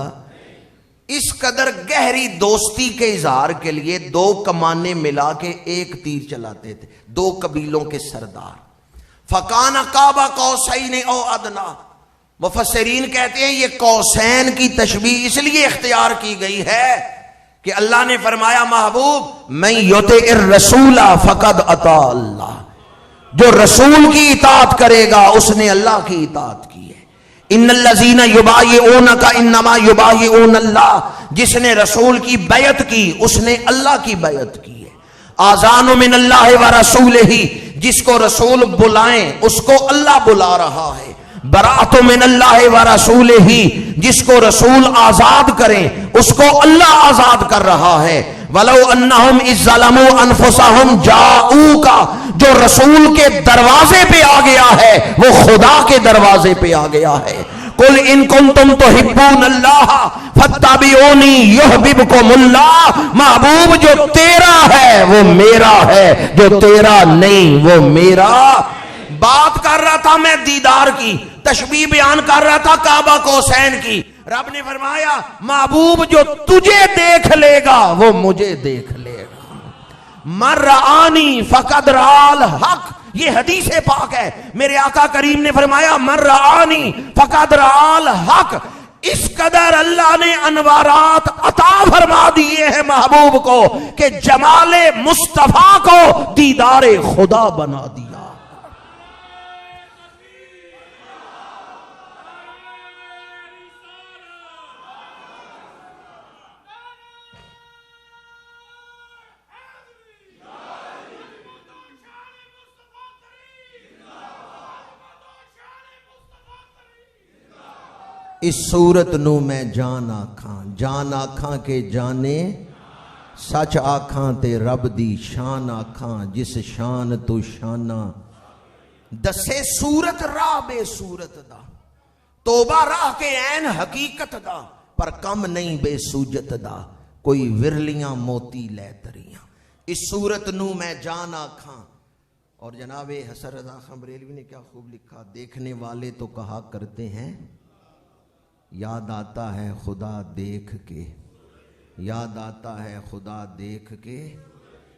اس قدر گہری دوستی کے اظہار کے لیے دو کمانے ملا کے ایک تیر چلاتے تھے, دو قبیلوں کے سردار. فکان قاب قوسین او ادنا. مفسرین کہتے ہیں یہ قوسین کی تشبیہ اس لیے اختیار کی گئی ہے کہ اللہ نے فرمایا محبوب من یطع الرسول فقد اطاع اللہ, جو رسول کی اطاعت کرے گا اس نے اللہ کی اطاعت کی ہے. ان الذین یبایعونک انما یبایعون اللہ, جس نے رسول کی بیعت کی اس نے اللہ کی بیعت کی ہے. آذان من اللہ ورسولہ, جس کو رسول بلائیں اس کو اللہ بلا رہا ہے. برات من اللہ ورسولہ, جس کو رسول آزاد کریں اس کو اللہ آزاد کر رہا ہے. وَلَوْ أَنَّهُمْ إِذْ ظَلَمُوا أَنفُسَهُمْ جَاءُوكَ, جو رسول کے دروازے پہ آ گیا ہے وہ خدا کے دروازے پہ آ گیا ہے. قُلْ إِن كُنْتُمْ تُحِبُّونَ اللَّهَ فَاتَّبِعُونِي يُحْبِبْكُمُ اللَّهُ. محبوب جو تیرا ہے وہ میرا ہے, جو تیرا نہیں وہ میرا. بات کر رہا تھا میں دیدار کی, تشبیہ بیان کر رہا تھا کعبہ قوسین کی. رب نے فرمایا محبوب جو تجھے دیکھ لے گا وہ مجھے دیکھ لے گا. من رآنی فقد رآ الحق, یہ حدیث پاک ہے. میرے آقا کریم نے فرمایا من رآنی فقد رآ الحق. اس قدر اللہ نے انوارات عطا فرما دیے ہیں محبوب کو کہ جمال مصطفیٰ کو دیدار خدا بنا دیا. اس صورت نو میں جان آکھاں, جان آکھاں کے جانے, سچ آکھاں تے رب دی شان آکھاں, جس شان تو شانہ دسے صورت راہ بے صورت دا, توبہ راہ کے عین حقیقت دا, پر کم نہیں بے سوجت دا, کوئی ورلیاں موتی لے تریاں. اس صورت نو میں جان آکھاں. اور جناب حسن رضا خان بریلوی نے کیا خوب لکھا, دیکھنے والے تو کہا کرتے ہیں یاد آتا ہے خدا دیکھ کے, یاد آتا ہے خدا دیکھ کے.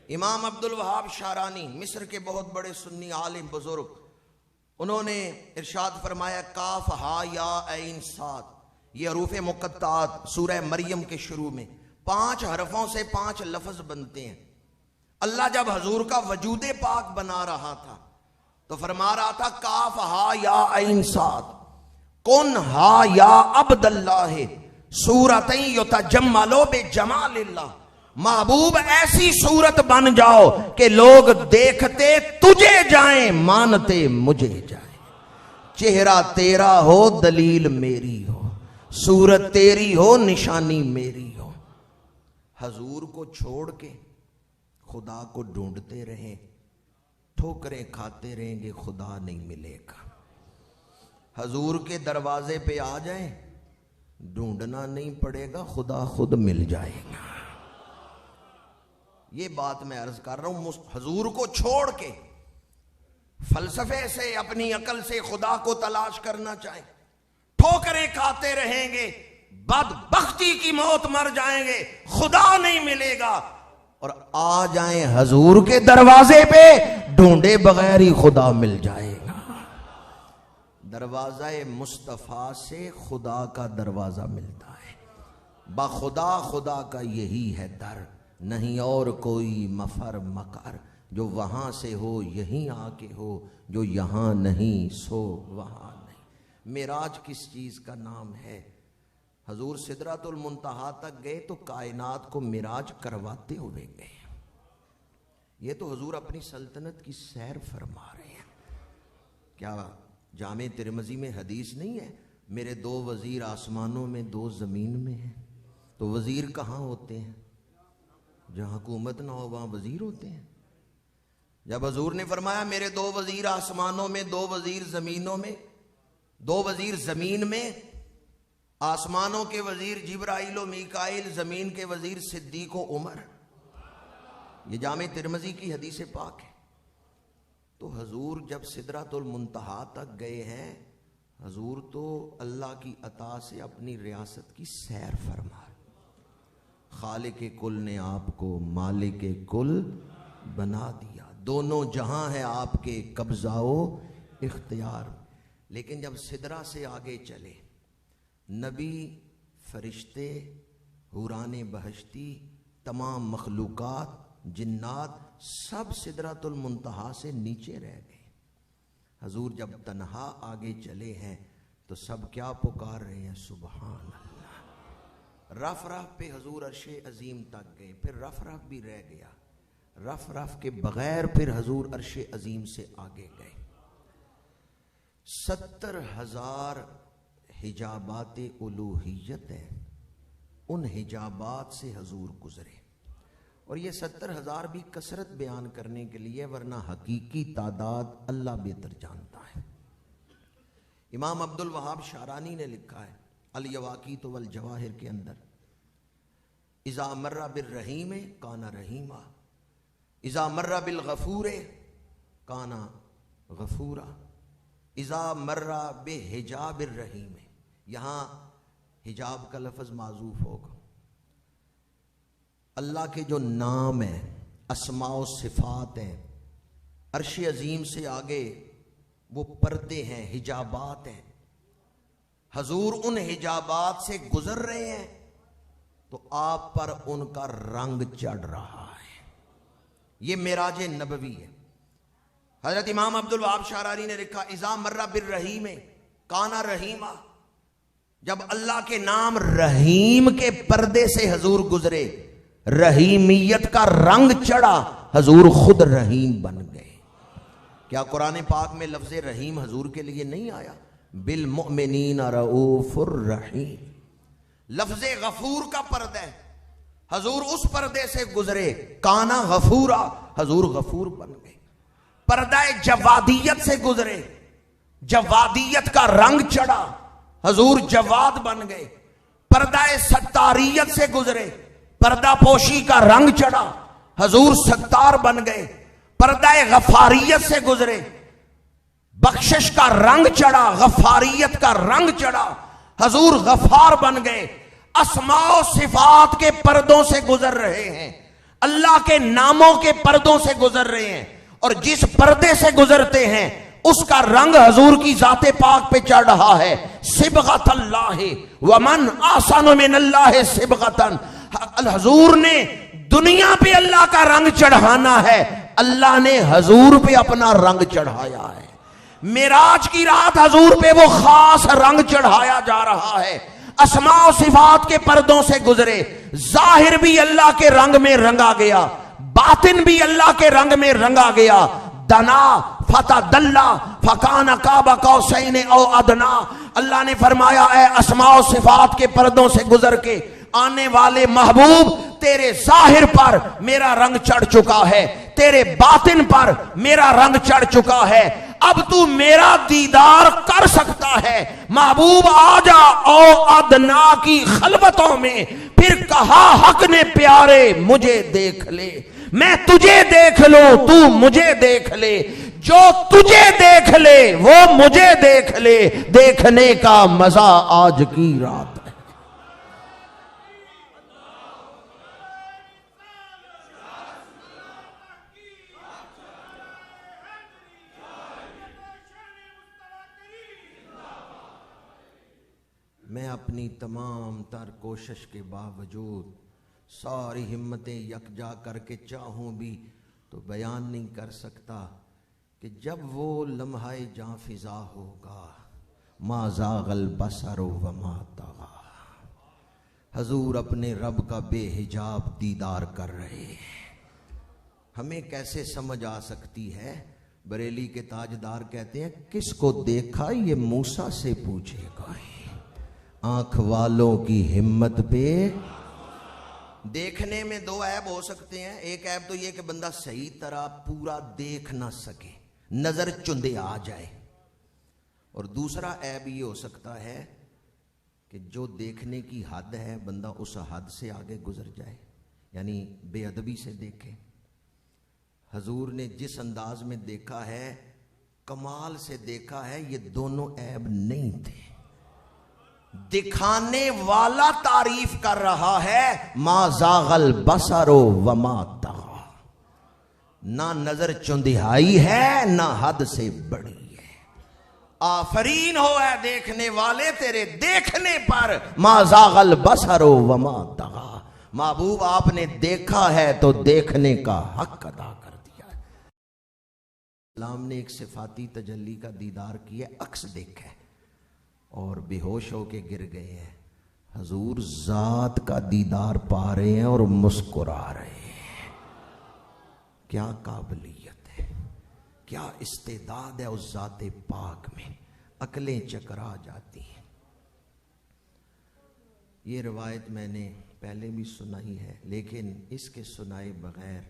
امام عبدالوہاب شارانی مصر کے بہت بڑے سنی عالم بزرگ, انہوں نے ارشاد فرمایا کاف ہا یا عین صاد, یہ حروف مقطعات سورہ مریم کے شروع میں 5 حرفوں سے 5 لفظ بنتے ہیں. اللہ جب حضور کا وجود پاک بنا رہا تھا تو فرما رہا تھا کاف ہا یا عین صاد کن ہا یا عبد اللہ صورتیں یتجملو بجمال اللہ. محبوب ایسی صورت بن جاؤ کہ لوگ دیکھتے تجھے جائیں مانتے مجھے جائیں. چہرہ تیرا ہو دلیل میری ہو, صورت تیری ہو نشانی میری ہو. حضور کو چھوڑ کے خدا کو ڈھونڈتے رہیں, ٹھوکریں کھاتے رہیں گے خدا نہیں ملے گا. حضور کے دروازے پہ آ جائیں, ڈھونڈنا نہیں پڑے گا, خدا خود مل جائے گا. یہ بات میں عرض کر رہا ہوں. حضور کو چھوڑ کے فلسفے سے اپنی عقل سے خدا کو تلاش کرنا چاہیں, ٹھوکریں کھاتے رہیں گے, بدبختی کی موت مر جائیں گے, خدا نہیں ملے گا. اور آ جائیں حضور کے دروازے پہ, ڈھونڈے بغیر ہی خدا مل جائے گا. دروازہ مصطفیٰ سے خدا کا دروازہ ملتا ہے. بخدا خدا کا یہی ہے در, نہیں اور کوئی مفر مکر. جو وہاں سے ہو یہیں آ کے ہو, جو یہاں نہیں سو وہاں نہیں. معراج کس چیز کا نام ہے؟ حضور سدرۃ المنتہا تک گئے تو کائنات کو معراج کرواتے ہوئے گئے. یہ تو حضور اپنی سلطنت کی سیر فرما رہے ہیں. کیا جامع ترمذی میں حدیث نہیں ہے میرے 2 وزیر آسمانوں میں 2 زمین میں ہیں؟ تو وزیر کہاں ہوتے ہیں؟ جہاں حکومت نہ ہو وہاں وزیر ہوتے ہیں. جب حضور نے فرمایا میرے 2 وزیر آسمانوں میں 2 وزیر زمینوں میں 2 وزیر زمین میں, آسمانوں کے وزیر جبرائیل و میکائیل، زمین کے وزیر صدیق و عمر. یہ جامع ترمذی کی حدیث پاک ہے. تو حضور جب سدرۃ المنتہا تک گئے ہیں، حضور تو اللہ کی عطا سے اپنی ریاست کی سیر فرما. خالق کل نے آپ کو مالک کل بنا دیا. دونوں جہاں ہے آپ کے قبضہ و اختیار. لیکن جب سدرہ سے آگے چلے، نبی، فرشتے، حوران بہشتی، تمام مخلوقات، جنات سب سدرۃ المنتہا سے نیچے رہ گئے. حضور جب تنہا آگے چلے ہیں تو سب کیا پکار رہے ہیں؟ سبحان اللہ. رف رف پہ حضور عرش عظیم تک گئے، پھر رف رف بھی رہ گیا. رف رف کے بغیر پھر حضور عرش عظیم سے آگے گئے. 70,000 حجابات الوہیت ہیں، ان حجابات سے حضور گزرے. اور یہ 70,000 بھی کثرت بیان کرنے کے لیے، ورنہ حقیقی تعداد اللہ بہتر جانتا ہے. امام عبد الوہاب شارانی نے لکھا ہے الیواقیت والجواہر کے اندر، اذا مر بالرحیم کان رحیما، اذا مر بالغفور کان غفورا، اذا مر بحجاب الرحیم. یہاں حجاب کا لفظ معذوف ہوگا. اللہ کے جو نام ہیں، اسماء و صفات ہیں، عرش عظیم سے آگے وہ پردے ہیں، حجابات ہیں. حضور ان حجابات سے گزر رہے ہیں تو آپ پر ان کا رنگ چڑھ رہا ہے. یہ معراج نبوی ہے. حضرت امام عبد الوہاب شارانی نے لکھا اذا مر بالرحیم کان رحیما. جب اللہ کے نام رحیم کے پردے سے حضور گزرے، رحیمیت کا رنگ چڑھا، حضور خود رحیم بن گئے. کیا قرآن پاک میں لفظ رحیم حضور کے لیے نہیں آیا؟ بالمؤمنین رؤوف الرحیم. لفظ غفور کا پردہ ہے، حضور اس پردے سے گزرے، کانا غفورا، حضور غفور بن گئے. پردہ جوادیت سے گزرے، جوادیت کا رنگ چڑھا، حضور جواد بن گئے. پردہ ستاریت سے گزرے، پردہ پوشی کا رنگ چڑھا، حضور ستار بن گئے. پردہ غفاریت سے گزرے، بخشش کا رنگ چڑھا، غفاریت کا رنگ چڑھا، حضور غفار بن گئے. اسماء و صفات کے پردوں سے گزر رہے ہیں، اللہ کے ناموں کے پردوں سے گزر رہے ہیں. اور جس پردے سے گزرتے ہیں اس کا رنگ حضور کی ذات پاک پہ چڑھ رہا ہے. صبغۃ اللہ ومن احسن من اللہ صبغۃ. حضور نے دنیا پہ اللہ کا رنگ چڑھانا ہے، اللہ نے حضور پہ اپنا رنگ چڑھایا ہے. معراج کی رات حضور پہ وہ خاص رنگ چڑھایا جا رہا ہے. اسماء و صفات کے پردوں سے گزرے، ظاہر بھی اللہ کے رنگ میں رنگا گیا، باطن بھی اللہ کے رنگ میں رنگا گیا. دنا فتدلا فکان قاب قوسین او ادنا. اللہ نے فرمایا اے اسماء و صفات کے پردوں سے گزر کے آنے والے محبوب، تیرے ظاہر پر میرا رنگ چڑھ چکا ہے، تیرے باطن پر میرا رنگ چڑھ چکا ہے. اب تو میرا دیدار کر سکتا ہے. محبوب آجا او ادنا کی خلوتوں میں. پھر کہا حق نے پیارے مجھے دیکھ لے، میں تجھے دیکھ لوں تو مجھے دیکھ لے. جو تجھے دیکھ لے وہ مجھے دیکھ لے، دیکھنے کا مزہ آج کی رات ہے. میں اپنی تمام تر کوشش کے باوجود ساری ہمتیں یکجا کر کے چاہوں بھی تو بیان نہیں کر سکتا کہ جب وہ لمحہ جاں فضا ہوگا، ما زاغ البصر وما طغى. حضور اپنے رب کا بے حجاب دیدار کر رہے ہیں. ہمیں کیسے سمجھ آ سکتی ہے؟ بریلی کے تاجدار کہتے ہیں کس کو دیکھا یہ موسیٰ سے پوچھے گا. آنکھ والوں کی ہمت پہ. دیکھنے میں دو عیب ہو سکتے ہیں. ایک عیب تو یہ کہ بندہ صحیح طرح پورا دیکھ نہ سکے، نظر چندے آ جائے. اور دوسرا عیب یہ ہو سکتا ہے کہ جو دیکھنے کی حد ہے بندہ اس حد سے آگے گزر جائے، یعنی بے ادبی سے دیکھے۔ حضور نے جس انداز میں دیکھا ہے، کمال سے دیکھا ہے، یہ دونوں عیب نہیں تھے۔ دکھانے والا تعریف کر رہا ہے ما زاغ البصر وما طغى، نہ نظر چندیائی ہے نہ حد سے بڑی ہے۔ آفرین ہو اے دیکھنے والے تیرے دیکھنے پر، ما زاغ البصر وما طغى، محبوب آپ نے دیکھا ہے تو دیکھنے کا حق ادا کر دیا۔ اسلام نے ایک صفاتی تجلی کا دیدار کیا، عکس دیکھا ہے اور بے ہوش ہو کے گر گئے ہیں۔ حضور ذات کا دیدار پا رہے ہیں اور مسکرا رہے ہیں۔ کیا قابلیت ہے، کیا استعداد ہے اس ذات پاک میں، عقلیں چکرا جاتی ہیں۔ یہ روایت میں نے پہلے بھی سنائی ہے، لیکن اس کے سنائے بغیر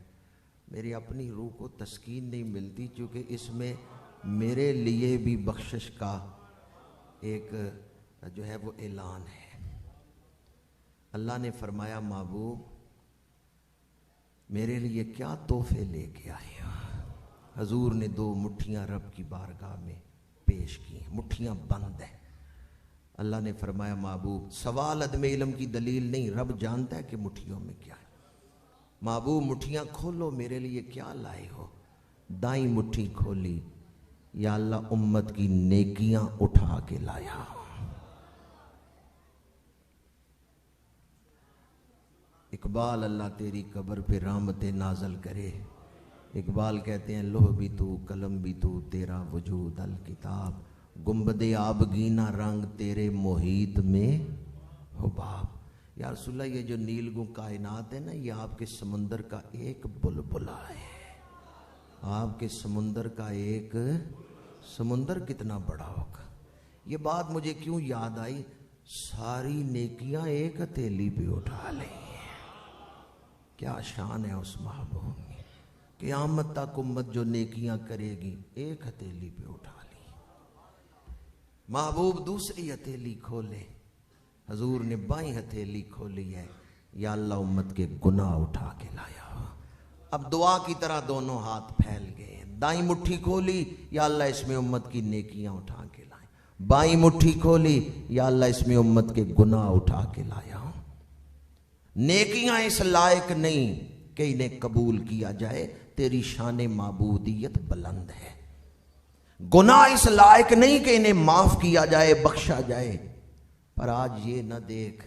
میری اپنی روح کو تسکین نہیں ملتی، چونکہ اس میں میرے لیے بھی بخشش کا ایک جو ہے وہ اعلان ہے۔ اللہ نے فرمایا محبوب میرے لیے کیا تحفے لے کے آئے ہو؟ حضور نے 2 مٹھیاں رب کی بارگاہ میں پیش کی، مٹھیاں بند ہیں۔ اللہ نے فرمایا محبوب سوال عدم علم کی دلیل نہیں، رب جانتا ہے کہ مٹھیوں میں کیا ہے۔ محبوب مٹھیاں کھولو، میرے لیے کیا لائے ہو؟ دائیں مٹھی کھولی، یا اللہ امت کی نیکیاں اٹھا کے لایا۔ اقبال اللہ تیری قبر پہ رحمتیں نازل کرے۔ اقبال کہتے ہیں لوح بھی تو قلم بھی تو تیرا وجود الکتاب، گنبد آبگینہ رنگ تیرے محیط میں حباب۔ یا رسول اللہ یہ جو نیلگوں کائنات ہے نا، یہ آپ کے سمندر کا ایک بلبلہ ہے۔ آپ کے سمندر کا ایک سمندر کتنا بڑا ہوگا۔ یہ بات مجھے کیوں یاد آئی، ساری نیکیاں ایک ہتھیلی پہ اٹھا لیں۔ کیا شان ہے اس محبوب کی، قیامت تک امت جو نیکیاں کرے گی ایک ہتھیلی پہ اٹھا لی۔ محبوب دوسری ہتھیلی کھولے، حضور نے بائیں ہتھیلی کھولی ہے، یا اللہ امت کے گناہ اٹھا کے لایا۔ اب دعا کی طرح دونوں ہاتھ پھیل گئے، دائیں مٹھی کھولی، یا اللہ اس میں امت کی نیکیاں اٹھا کے لائیں، بائیں مٹھی کھولی، یا اللہ اس میں امت کے گناہ اٹھا کے لایا ہوں۔ نیکیاں اس لائق نہیں کہ انہیں قبول کیا جائے، تیری شان معبودیت بلند ہے۔ گناہ اس لائق نہیں کہ انہیں معاف کیا جائے، بخشا جائے، پر آج یہ نہ دیکھ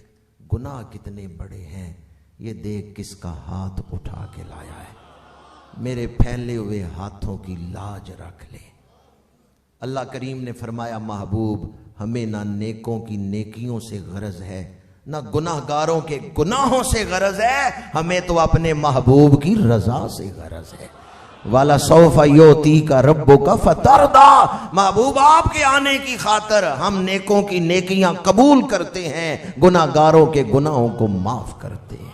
گناہ کتنے بڑے ہیں، یہ دیکھ کس کا ہاتھ اٹھا کے لایا ہے۔ میرے پھیلے ہوئے ہاتھوں کی لاج رکھ لے۔ اللہ کریم نے فرمایا محبوب ہمیں نہ نیکوں کی نیکیوں سے غرض ہے، نہ گناہ گاروں کے گناہوں سے غرض ہے، ہمیں تو اپنے محبوب کی رضا سے غرض ہے۔ وَلَسَوْفَ يُعْطِيكَ رَبُّكَ فَتَرْضَىٰ، محبوب آپ کے آنے کی خاطر ہم نیکوں کی نیکیاں قبول کرتے ہیں، گناہ گاروں کے گناہوں کو معاف کرتے ہیں۔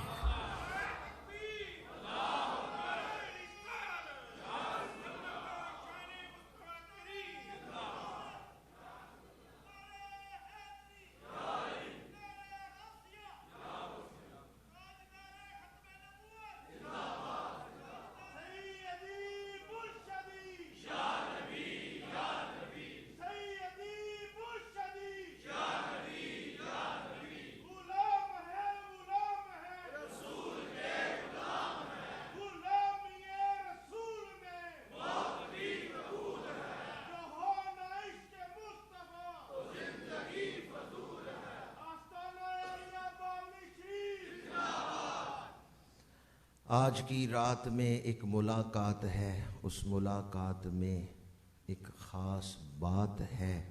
آج کی رات میں ایک ملاقات ہے، اس ملاقات میں ایک خاص بات ہے،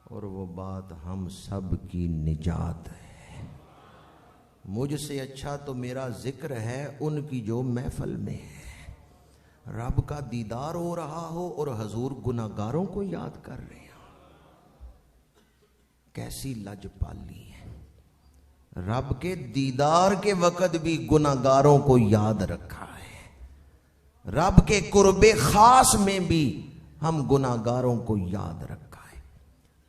اور وہ بات ہم سب کی نجات ہے۔ مجھ سے اچھا تو میرا ذکر ہے ان کی جو محفل میں ہے، رب کا دیدار ہو رہا ہو اور حضور گناہ گاروں کو یاد کر رہے ہیں۔ کیسی لج پالی ہے، رب کے دیدار کے وقت بھی گناہ گاروں کو یاد رکھا ہے، رب کے قرب خاص میں بھی ہم گناہ گاروں کو یاد رکھا ہے۔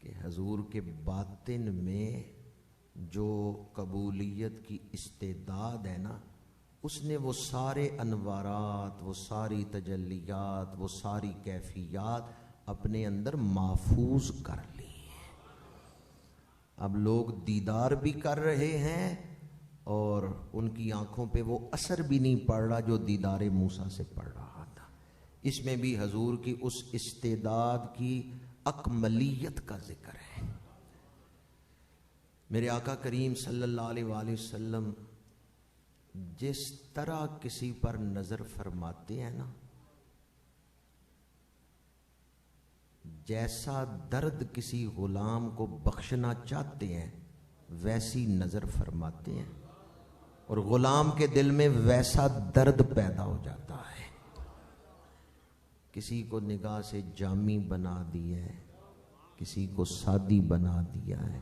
کہ حضور کے باطن میں جو قبولیت کی استعداد ہے نا، اس نے وہ سارے انوارات، وہ ساری تجلیات، وہ ساری کیفیات اپنے اندر محفوظ کر لی ہیں۔ اب لوگ دیدار بھی کر رہے ہیں اور ان کی آنکھوں پہ وہ اثر بھی نہیں پڑ رہا جو دیدار موسیٰ سے پڑ رہا تھا۔ اس میں بھی حضور کی اس استعداد کی اکملیت کا ذکر ہے۔ میرے آقا کریم صلی اللہ علیہ وآلہ وسلم جس طرح کسی پر نظر فرماتے ہیں نا، جیسا درد کسی غلام کو بخشنا چاہتے ہیں ویسی نظر فرماتے ہیں، اور غلام کے دل میں ویسا درد پیدا ہو جاتا ہے۔ کسی کو نگاہ سے جامی بنا دیا ہے، کسی کو سادی بنا دیا ہے،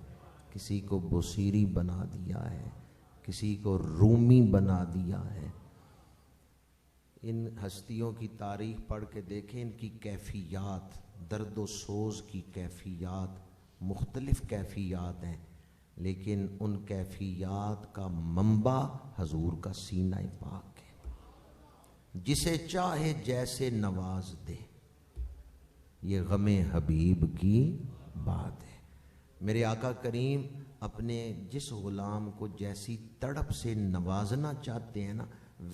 کسی کو بصیری بنا دیا ہے، کسی کو رومی بنا دیا ہے۔ ان ہستیوں کی تاریخ پڑھ کے دیکھیں، ان کی کیفیات، درد و سوز کی کیفیات مختلف کیفیات ہیں، لیکن ان کیفیات کا منبع حضور کا سینہ پاک ہے۔ جسے چاہے جیسے نواز دے، یہ غم حبیب کی بات ہے۔ میرے آقا کریم اپنے جس غلام کو جیسی تڑپ سے نوازنا چاہتے ہیں نا،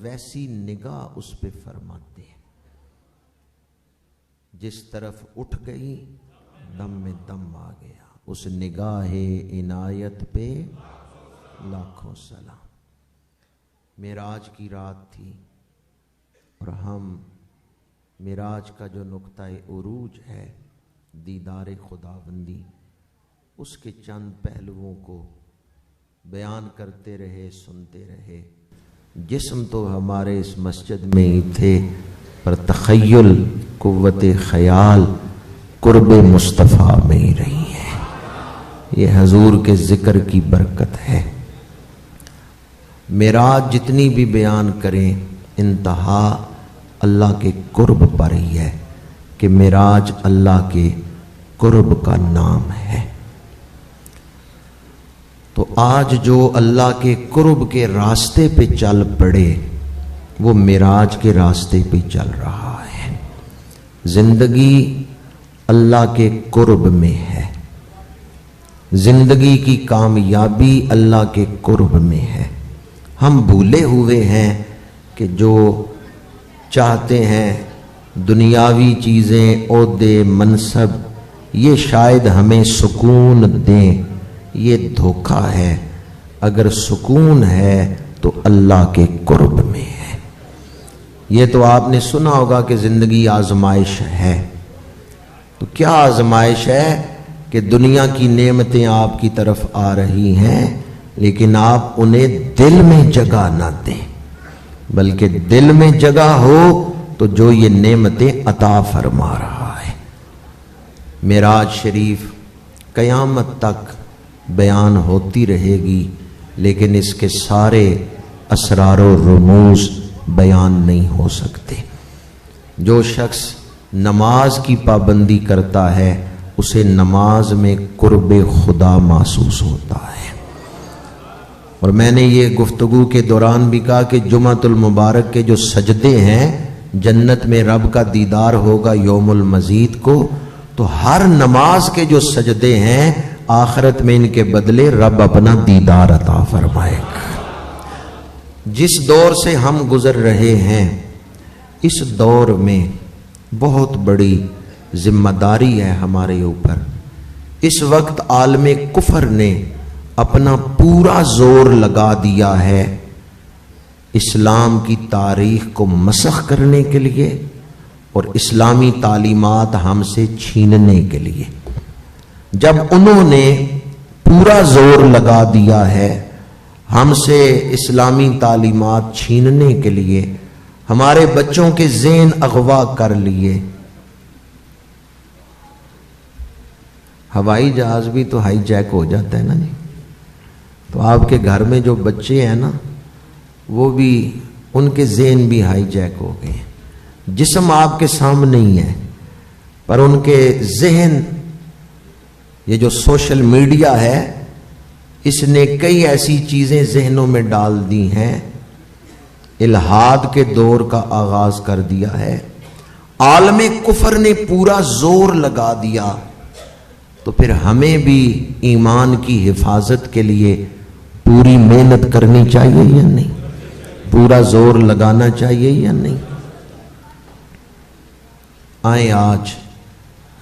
ویسی نگاہ اس پہ فرماتے ہیں۔ جس طرف اٹھ گئی دم میں دم آ گیا، اس نگاہ عنایت پہ لاکھوں سلام۔ معراج کی رات تھی اور ہم معراج کا جو نقطہ عروج ہے، دیدار خداوندی، اس کے چند پہلوؤں کو بیان کرتے رہے، سنتے رہے۔ جسم تو ہمارے اس مسجد میں ہی تھے، پر تخیل، قوت خیال قرب مصطفیٰ میں ہی رہی ہے۔ یہ حضور کے ذکر کی برکت ہے۔ معراج جتنی بھی بیان کریں، انتہا اللہ کے قرب پر ہی ہے، کہ معراج اللہ کے قرب کا نام ہے۔ تو آج جو اللہ کے قرب کے راستے پہ چل پڑے، وہ معراج کے راستے پہ چل رہا ہے۔ زندگی اللہ کے قرب میں ہے، زندگی کی کامیابی اللہ کے قرب میں ہے۔ ہم بھولے ہوئے ہیں کہ جو چاہتے ہیں دنیاوی چیزیں، عہدے، منصب، یہ شاید ہمیں سکون دیں، یہ دھوکہ ہے۔ اگر سکون ہے تو اللہ کے قرب میں ہے۔ یہ تو آپ نے سنا ہوگا کہ زندگی آزمائش ہے۔ تو کیا آزمائش ہے کہ دنیا کی نعمتیں آپ کی طرف آ رہی ہیں، لیکن آپ انہیں دل میں جگہ نہ دیں، بلکہ دل میں جگہ ہو تو جو یہ نعمتیں عطا فرما رہا ہے۔ معراج شریف قیامت تک بیان ہوتی رہے گی، لیکن اس کے سارے اسرار و رموز بیان نہیں ہو سکتے۔ جو شخص نماز کی پابندی کرتا ہے، اسے نماز میں قرب خدا محسوس ہوتا ہے۔ اور میں نے یہ گفتگو کے دوران بھی کہا کہ جمعۃ المبارک کے جو سجدے ہیں، جنت میں رب کا دیدار ہوگا یوم المزید کو، تو ہر نماز کے جو سجدے ہیں، آخرت میں ان کے بدلے رب اپنا دیدار عطا فرمائے گا۔ جس دور سے ہم گزر رہے ہیں، اس دور میں بہت بڑی ذمہ داری ہے ہمارے اوپر۔ اس وقت عالم کفر نے اپنا پورا زور لگا دیا ہے اسلام کی تاریخ کو مسخ کرنے کے لیے اور اسلامی تعلیمات ہم سے چھیننے کے لیے۔ جب انہوں نے پورا زور لگا دیا ہے ہم سے اسلامی تعلیمات چھیننے کے لیے، ہمارے بچوں کے ذہن اغوا کر لیے۔ ہوائی جہاز بھی تو ہائی جیک ہو جاتا ہے نا جی، تو آپ کے گھر میں جو بچے ہیں نا، وہ بھی ان کے ذہن بھی ہائی جیک ہو گئے ہیں۔ جسم آپ کے سامنے ہی ہے، پر ان کے ذہن یہ جو سوشل میڈیا ہے اس نے کئی ایسی چیزیں ذہنوں میں ڈال دی ہیں، الحاد کے دور کا آغاز کر دیا ہے، عالم کفر نے پورا زور لگا دیا، تو پھر ہمیں بھی ایمان کی حفاظت کے لیے پوری محنت کرنی چاہیے یا نہیں؟ پورا زور لگانا چاہیے یا نہیں؟ آئیں آج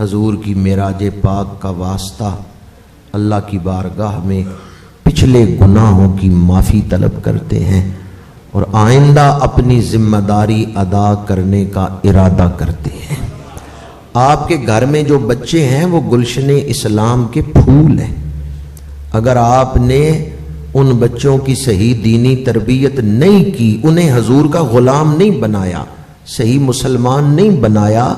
حضور کی معراج پاک کا واسطہ اللہ کی بارگاہ میں پچھلے گناہوں کی معافی طلب کرتے ہیں اور آئندہ اپنی ذمہ داری ادا کرنے کا ارادہ کرتے ہیں۔ آپ کے گھر میں جو بچے ہیں وہ گلشن اسلام کے پھول ہیں، اگر آپ نے ان بچوں کی صحیح دینی تربیت نہیں کی، انہیں حضور کا غلام نہیں بنایا، صحیح مسلمان نہیں بنایا،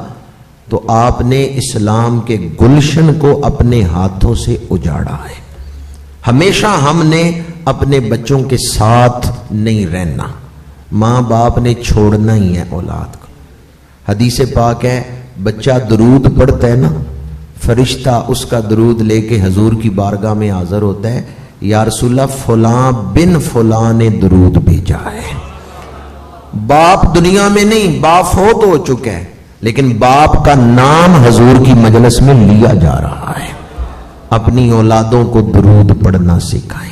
تو آپ نے اسلام کے گلشن کو اپنے ہاتھوں سے اجاڑا ہے۔ ہمیشہ ہم نے اپنے بچوں کے ساتھ نہیں رہنا، ماں باپ نے چھوڑنا ہی ہے اولاد کو۔ حدیث پاک ہے، بچہ درود پڑھتا ہے نا، فرشتہ اس کا درود لے کے حضور کی بارگاہ میں حاضر ہوتا ہے، یا رسول اللہ فلاں بن فلاں نے درود بھیجا ہے۔ باپ دنیا میں نہیں، باپ فوت ہو چکا ہے، لیکن باپ کا نام حضور کی مجلس میں لیا جا رہا ہے۔ اپنی اولادوں کو درود پڑھنا سکھائیں،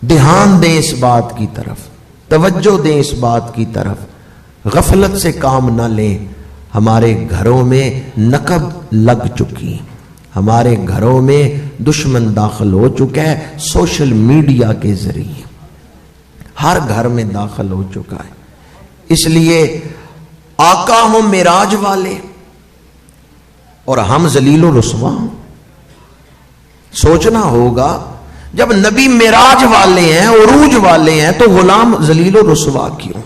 دھیان دیں اس بات کی طرف، توجہ دیں اس بات کی طرف، غفلت سے کام نہ لیں۔ ہمارے گھروں میں نقب لگ چکی، ہمارے گھروں میں دشمن داخل ہو چکا ہے، سوشل میڈیا کے ذریعے ہر گھر میں داخل ہو چکا ہے۔ اس لیے آقا ہوں معراج والے اور ہم ذلیل و رسوا ہوں۔ سوچنا ہوگا جب نبی معراج والے ہیں، عروج والے ہیں، تو غلام ذلیل و رسوا کیوں؟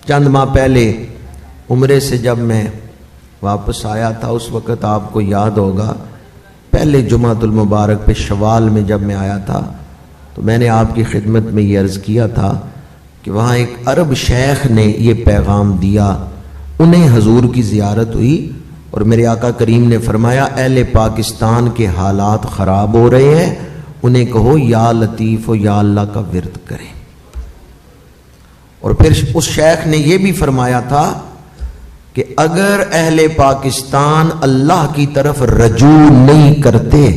چند ماہ پہلے عمرے سے جب میں واپس آیا تھا، اس وقت آپ کو یاد ہوگا پہلے جمعۃ المبارک پہ شوال میں جب میں آیا تھا تو میں نے آپ کی خدمت میں یہ عرض کیا تھا کہ وہاں ایک عرب شیخ نے یہ پیغام دیا، انہیں حضور کی زیارت ہوئی اور میرے آقا کریم نے فرمایا اہل پاکستان کے حالات خراب ہو رہے ہیں، انہیں کہو یا لطیف و یا اللہ کا ورد کریں۔ اور پھر اس شیخ نے یہ بھی فرمایا تھا کہ اگر اہل پاکستان اللہ کی طرف رجوع نہیں کرتے